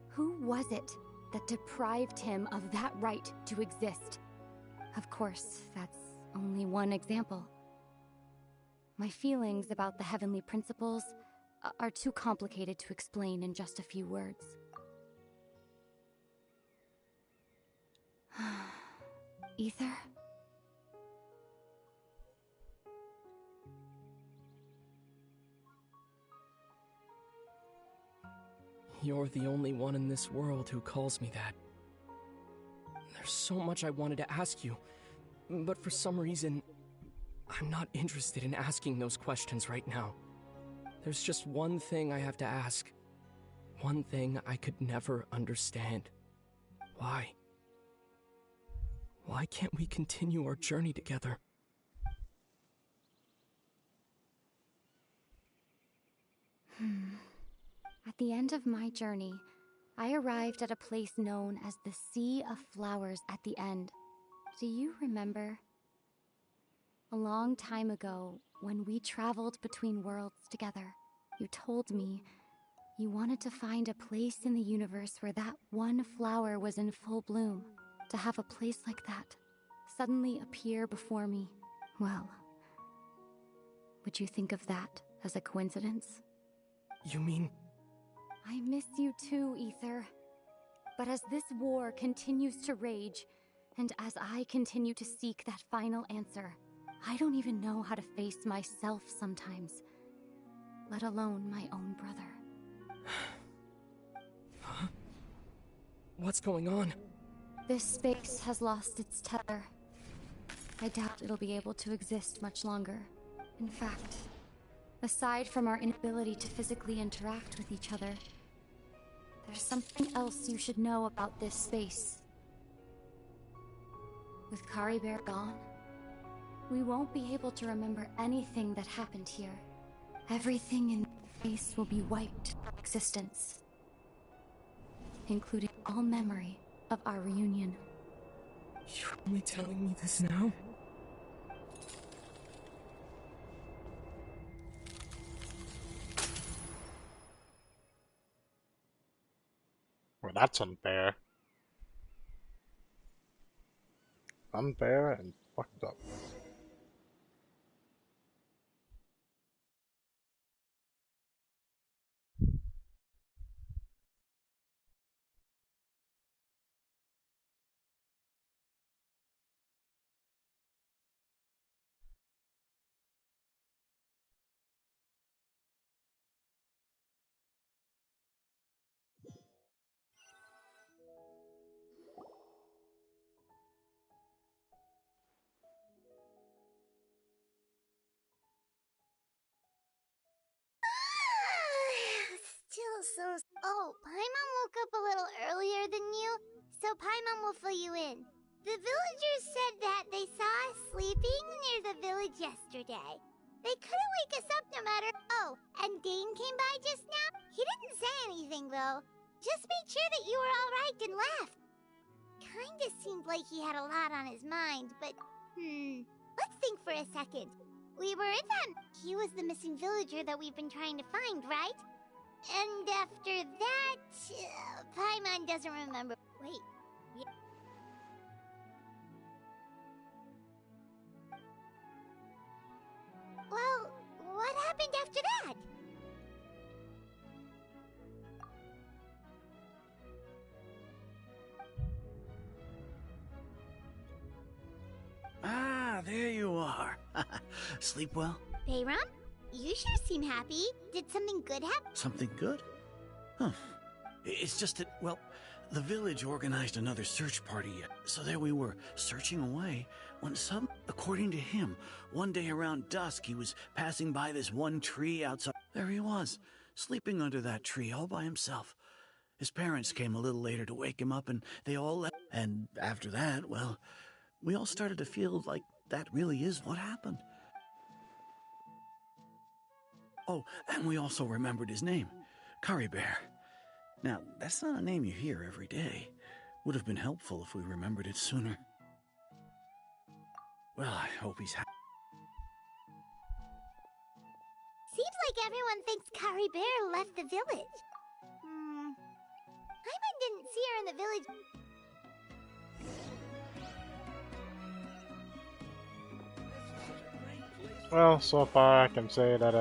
Who was it that deprived him of that right to exist? Of course, that's only one example. My feelings about the heavenly principles are too complicated to explain in just a few words. Ether? You're the only one in this world who calls me that. There's so much I wanted to ask you, but for some reason, I'm not interested in asking those questions right now. There's just one thing I have to ask. One thing I could never understand. Why? Why can't we continue our journey together? At the end of my journey, I arrived at a place known as the Sea of Flowers at the end. Do you remember? A long time ago, when we traveled between worlds together, you told me you wanted to find a place in the universe where that one flower was in full bloom. To have a place like that suddenly appear before me, well, would you think of that as a coincidence? You mean... I miss you too, Ether. But as this war continues to rage, and as I continue to seek that final answer, I don't even know how to face myself sometimes, let alone my own brother. Huh? What's going on? This space has lost its tether. I doubt it'll be able to exist much longer. In fact, aside from our inability to physically interact with each other, there's something else you should know about this space. With Caribear gone, we won't be able to remember anything that happened here. Everything in space will be wiped from existence, including all memory of our reunion. You're only telling me this now? Well, that's unfair. Unfair and fucked up. Still so... Oh, Paimon woke up a little earlier than you, so Paimon will fill you in. The villagers said that they saw us sleeping near the village yesterday. They couldn't wake us up no matter... Oh, and Dane came by just now? He didn't say anything, though. Just made sure that you were alright and left. Kinda seemed like he had a lot on his mind, but... Let's think for a second. We were in that... He was the missing villager that we've been trying to find, right? And after that... Paimon doesn't remember... Wait... Yeah. Well, what happened after that? Ah, there you are. Sleep well? Bayram? You sure seem happy. Did something good happen? Something good? Huh. It's just that, well, the village organized another search party, so there we were, searching away, when according to him, one day around dusk he was passing by this one tree outside. There he was, sleeping under that tree all by himself. His parents came a little later to wake him up, and they all left. And after that, well, we all started to feel like that really is what happened. Oh, and we also remembered his name, Caribear. Now, that's not a name you hear every day. Would have been helpful if we remembered it sooner. Well, I hope he's happy. Seems like everyone thinks Kari Bear left the village. Paimon didn't see her in the village. Well, so far I can say that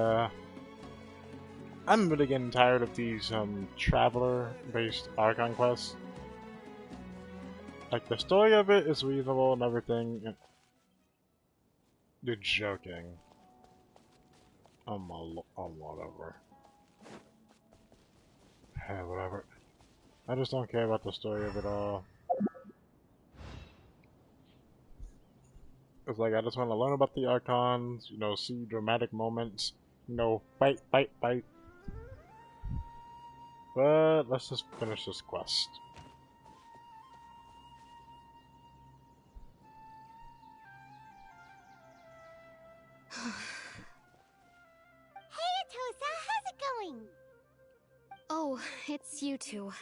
I'm really getting tired of these traveler-based Archon quests. Like, the story of it is reasonable and everything. You're joking. Whatever. Hey, whatever. I just don't care about the story of it all. It's like, I just want to learn about the Archons, you know, see dramatic moments, you know, fight, fight, fight. But let's just finish this quest. Hey, Atosa, how's it going? Oh, it's you two.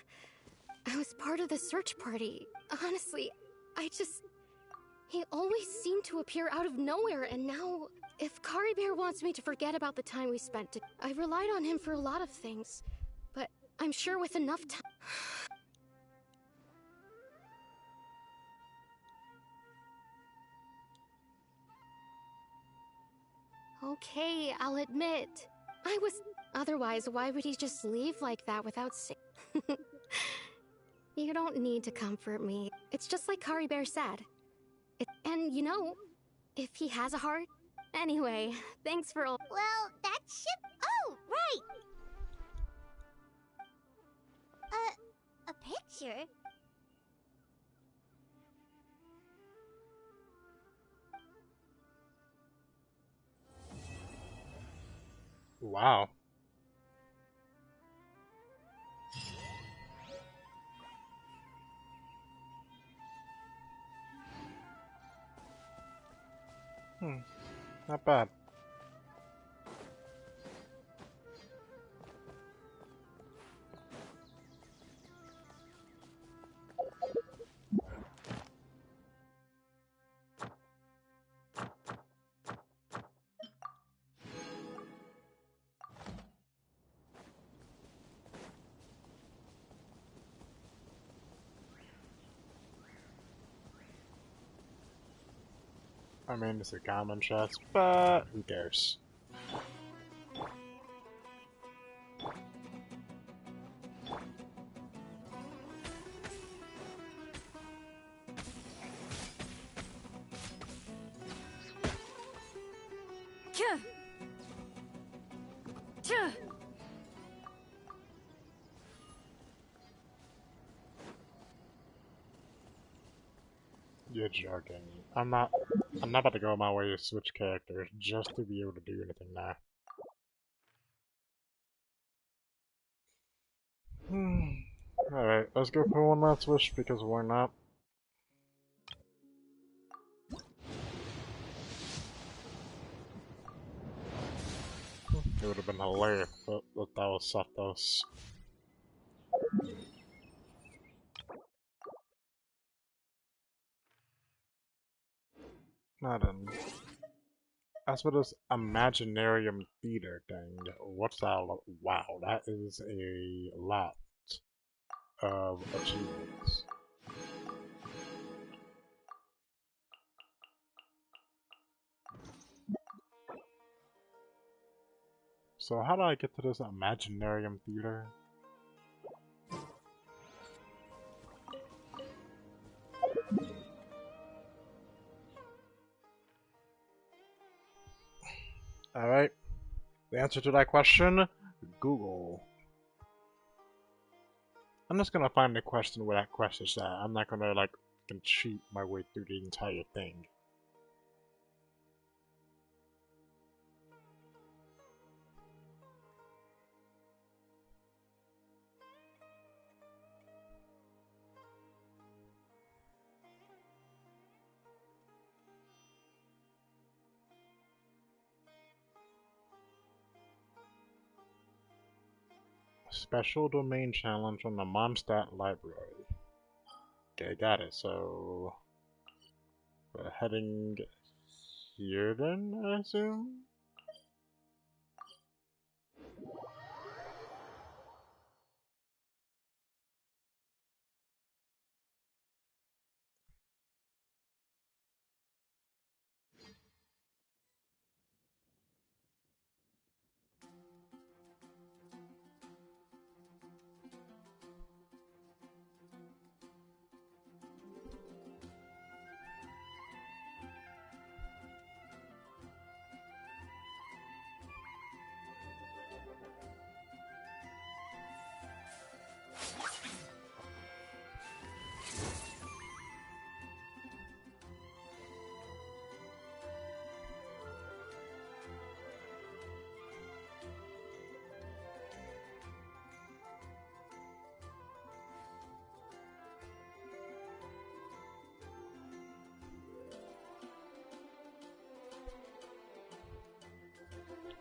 I was part of the search party. Honestly, he always seemed to appear out of nowhere, and now, if Kari Bear wants me to forget about the time we spent, I relied on him for a lot of things. But I'm sure with enough time... Okay, I'll admit. Otherwise, why would he just leave like that without saying... You don't need to comfort me. It's just like Kari Bear said. And, you know, if he has a heart... Anyway, thanks for all... Well, that ship... Oh, right! A picture? Wow. Not bad. I mean, it's a common chest, but who cares? You're joking. I'm not about to go my way to switch characters just to be able to do anything now. Alright, let's go for one last wish because why not? It would have been hilarious if that was Sophos. Not in. As for this Imaginarium Theater thing, what's that? Wow, that is a lot of achievements. So how do I get to this Imaginarium Theater? Alright. The answer to that question? Google. I'm just gonna find the question where that question's at. I'm not gonna, like, cheat my way through the entire thing. special domain challenge from the Mondstadt library. Okay, got it. So we're heading here then, I assume?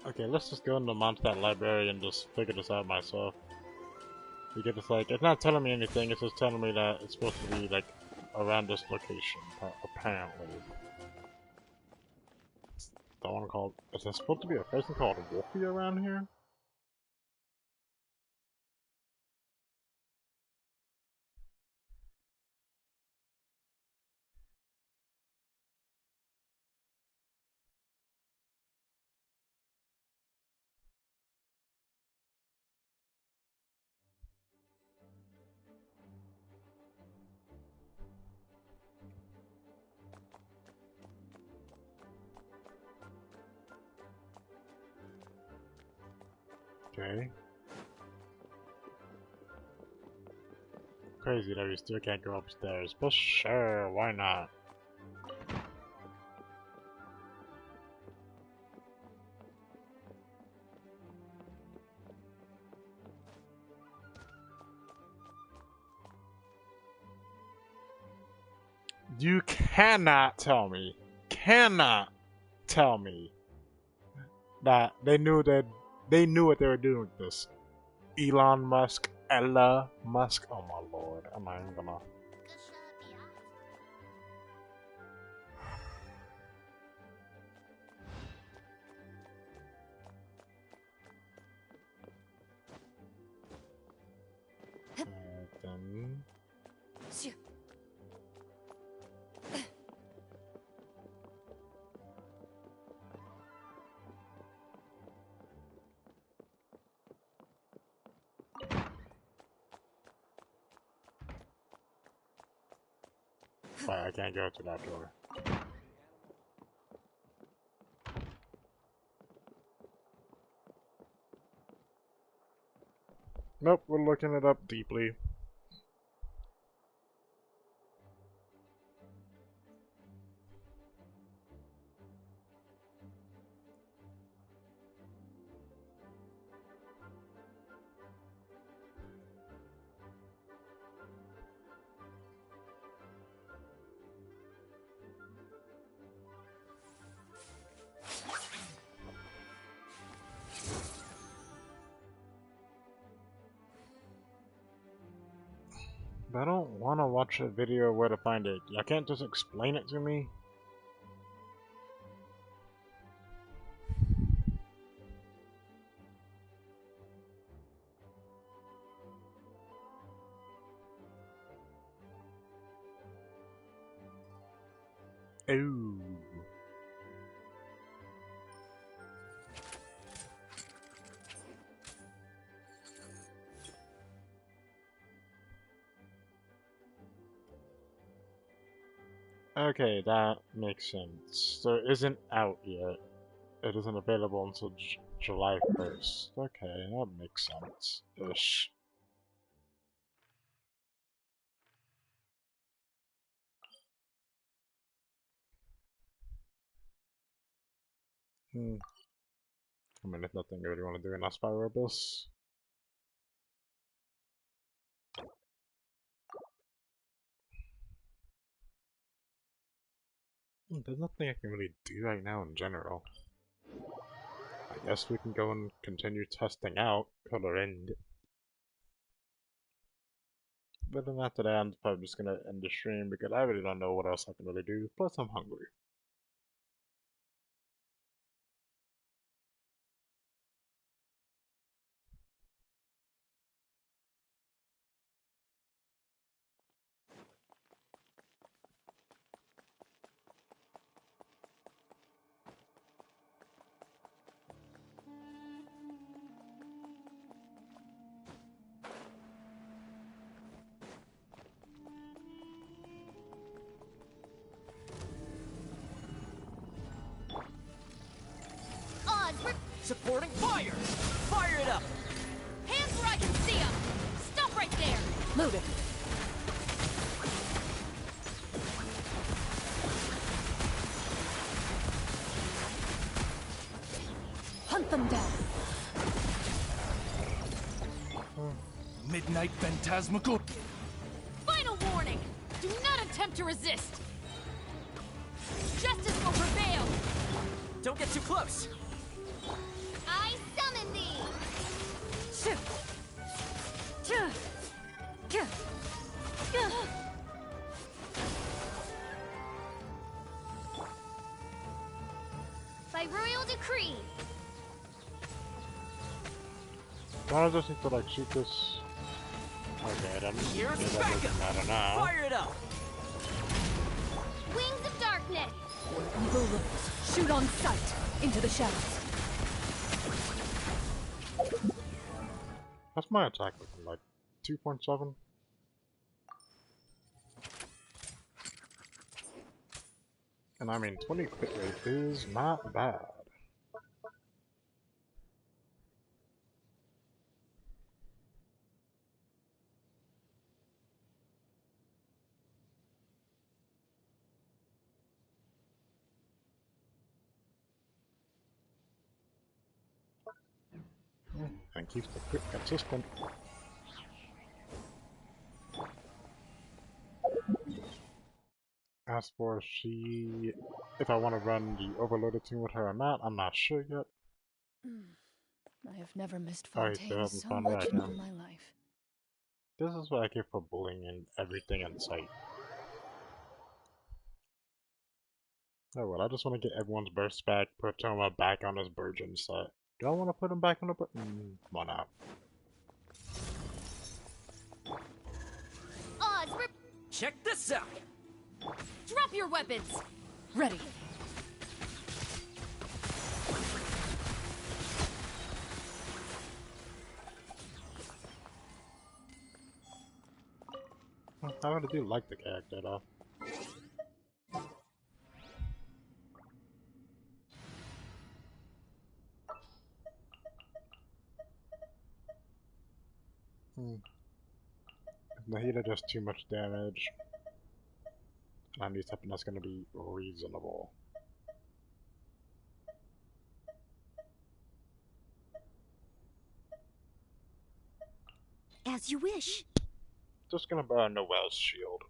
Okay, let's just go into Mondstadt library and just figure this out myself. Because it's like, it's not telling me anything, it's just telling me that it's supposed to be like around this location, apparently. It's the one called, is there supposed to be a person called Wolfie around here? Okay. Crazy that we still can't go upstairs, but sure, why not? You cannot tell me that they knew what they were doing with this. Elon Musk, Ella Musk. Oh my lord, am I even gonna? Then. Why I can't go to that door. Nope, we're looking it up deeply. I don't want to watch a video where to find it. You can't just explain it to me. Ooh. Okay, that makes sense. So it isn't out yet. It isn't available until July 1st. Okay, that makes sense. Ish. I mean, there's nothing I really want to do in Aspire Abyss. There's nothing I can really do right now in general. I guess we can go and continue testing out Clorinde. But then after that, I'm probably just gonna end the stream because I really don't know what else I can really do. Plus, I'm hungry. Supporting fire! Fire it up! Hands where I can see them! Stop right there! Loaded. Hunt them down! Midnight Phantasmagoria. Final warning! Do not attempt to resist! Justice will prevail! Don't get too close! I summon thee! By royal decree! I just need to like shoot this. Okay, then Here's that backup! doesn't matter now. Fire it up! Wings of darkness! Evil looks. Shoot on sight! Into the shadows. That's my attack looking like 2.7. And I mean 20 crit rate is not bad. And keeps the crit consistent. As for if I want to run the overloaded team with her or not, I'm not sure yet. I have never missed Oh, you still Fontaine haven't so found much that in yet. all my life. This is what I get for bullying and everything in sight. Oh well, I just want to get everyone's burst back, put Toma back on his Burgeon set. Do I want to put him back on the why not? Oz, Check this out! Drop your weapons! Ready. I really do like the character though. The healer does too much damage. And I need something that's gonna be reasonable. As you wish. Just gonna burn Noelle's shield.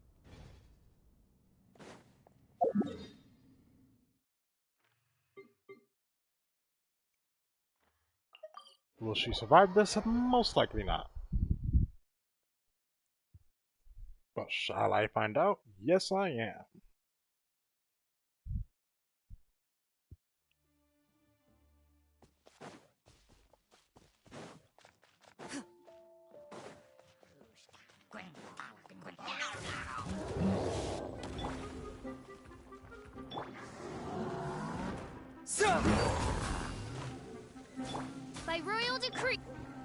Will she survive this? Most likely not. But shall I find out? Yes, I am. by royal decree.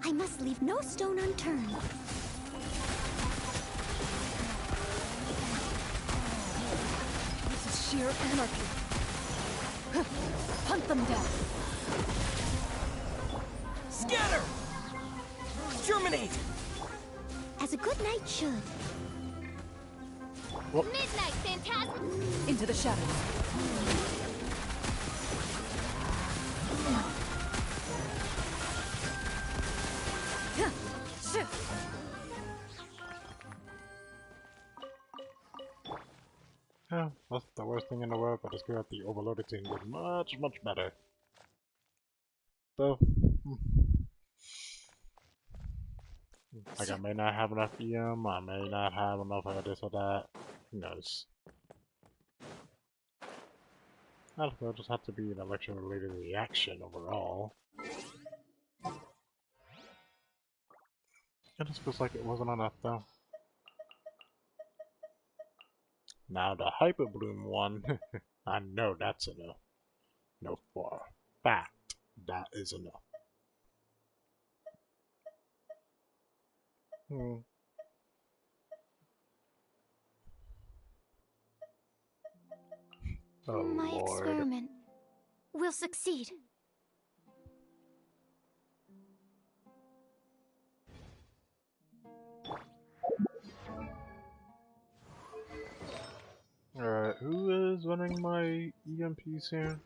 I must leave no stone unturned. This is sheer anarchy. Hunt them down. Scatter! Exterminate! As a good knight should. Midnight phantasm. Into the shadows. Yeah, that's the worst thing in the world, but it's good that the overloaded team did much, much better. So, Like, I may not have enough EM, I may not have enough of this or that. Who knows? I don't know, it'll just have to be an election-related reaction overall. It just feels like it wasn't enough, though. Now, the Hyper Bloom one, I know that's enough. No, for a fact, that is enough. Oh, My Lord. experiment will succeed. Alright, who is running my EMPs here?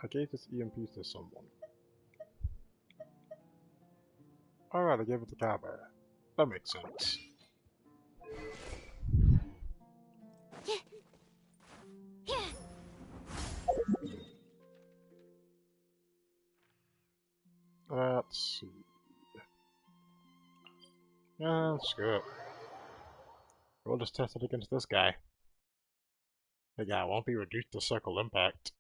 I gave this EMPs to someone. Alright, I gave it to Cabba. That makes sense. Let's see. Yeah, that's good. We'll just test it against this guy. The guy won't be reduced to circle impact.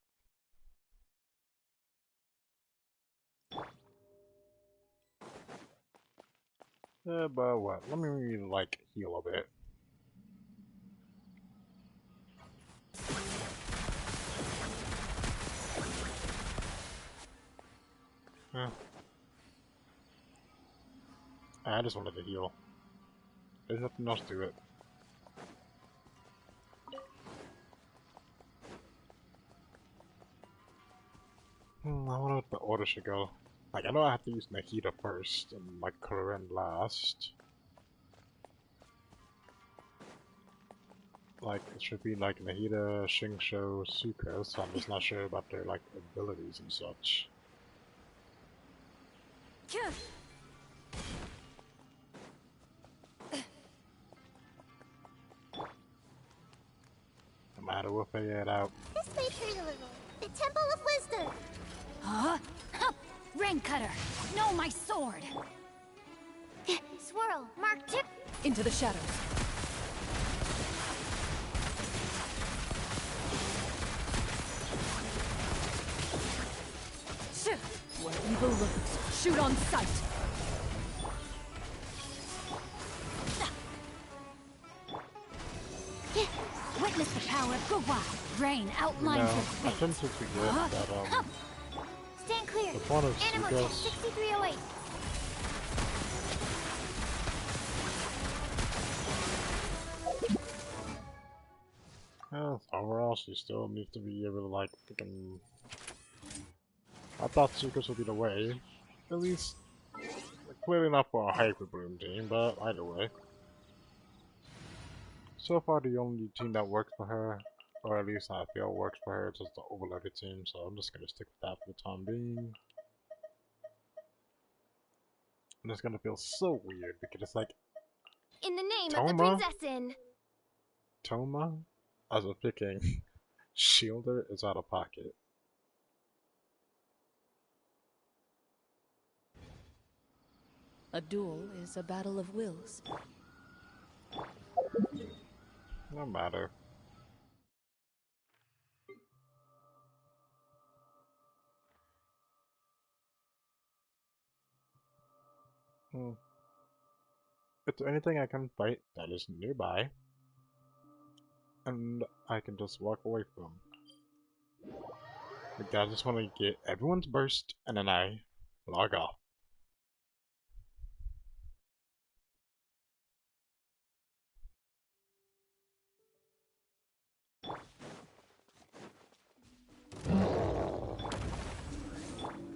Yeah, but what? Let me, like, heal a bit. Huh. I just wanted to heal. There's nothing else to it. I wonder what the order should go. Like, I know I have to use Nahida first, and like Clorinde last. Like, it should be like Nahida, Shingsho, Suka, so I'm just not sure about their, like, abilities and such. No matter, we'll figure it out. This may hurt a little. The Temple of Wisdom. Huh? Rain Cutter! No, my sword! Swirl, Mark II. Into the shadows. Where evil lurks, shoot on sight! Witness the power of Gua. Rain outlines your I fate. tend to forget that, Stand clear. the point of Animal Suka's... 6308. Overall, she still needs to be able to, like, freaking... I thought Suka's would be the way. At least, like, clearly not for a Hyper Bloom team, but either way. So far, the only team that works for her, or at least I feel works for her, is just the Overloaded team, so I'm just gonna stick with that for the time being. And it's gonna feel so weird, because it's like, In the name Toma? of the Princessin! Toma, as a picking, Shielder is out of pocket. A duel is a battle of wills. No matter. Is there anything I can fight that is nearby? And I can just walk away from? Like, I just want to get everyone's burst, and then I log off.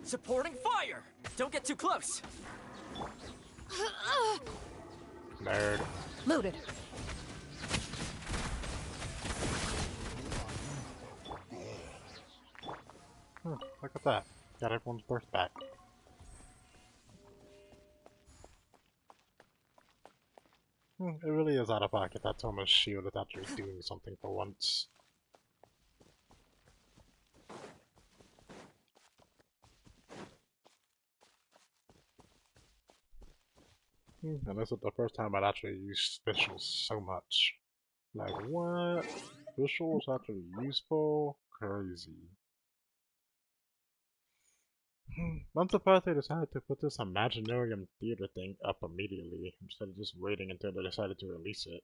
Supporting fire! Don't get too close! Nerd. Loaded. Look at that. Got everyone's burst back. It really is out of pocket that Toma's shield is actually doing something for once. And this is the first time I'd actually used visuals so much. Like, what? Visuals actually useful? Crazy. I'm surprised they decided to put this Imaginarium Theater thing up immediately, instead of just waiting until they decided to release it.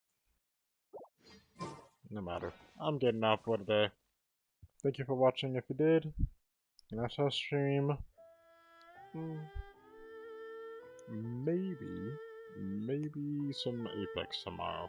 No matter. I'm getting off for today. Thank you for watching if you did. And I shall stream. Maybe some Apex tomorrow.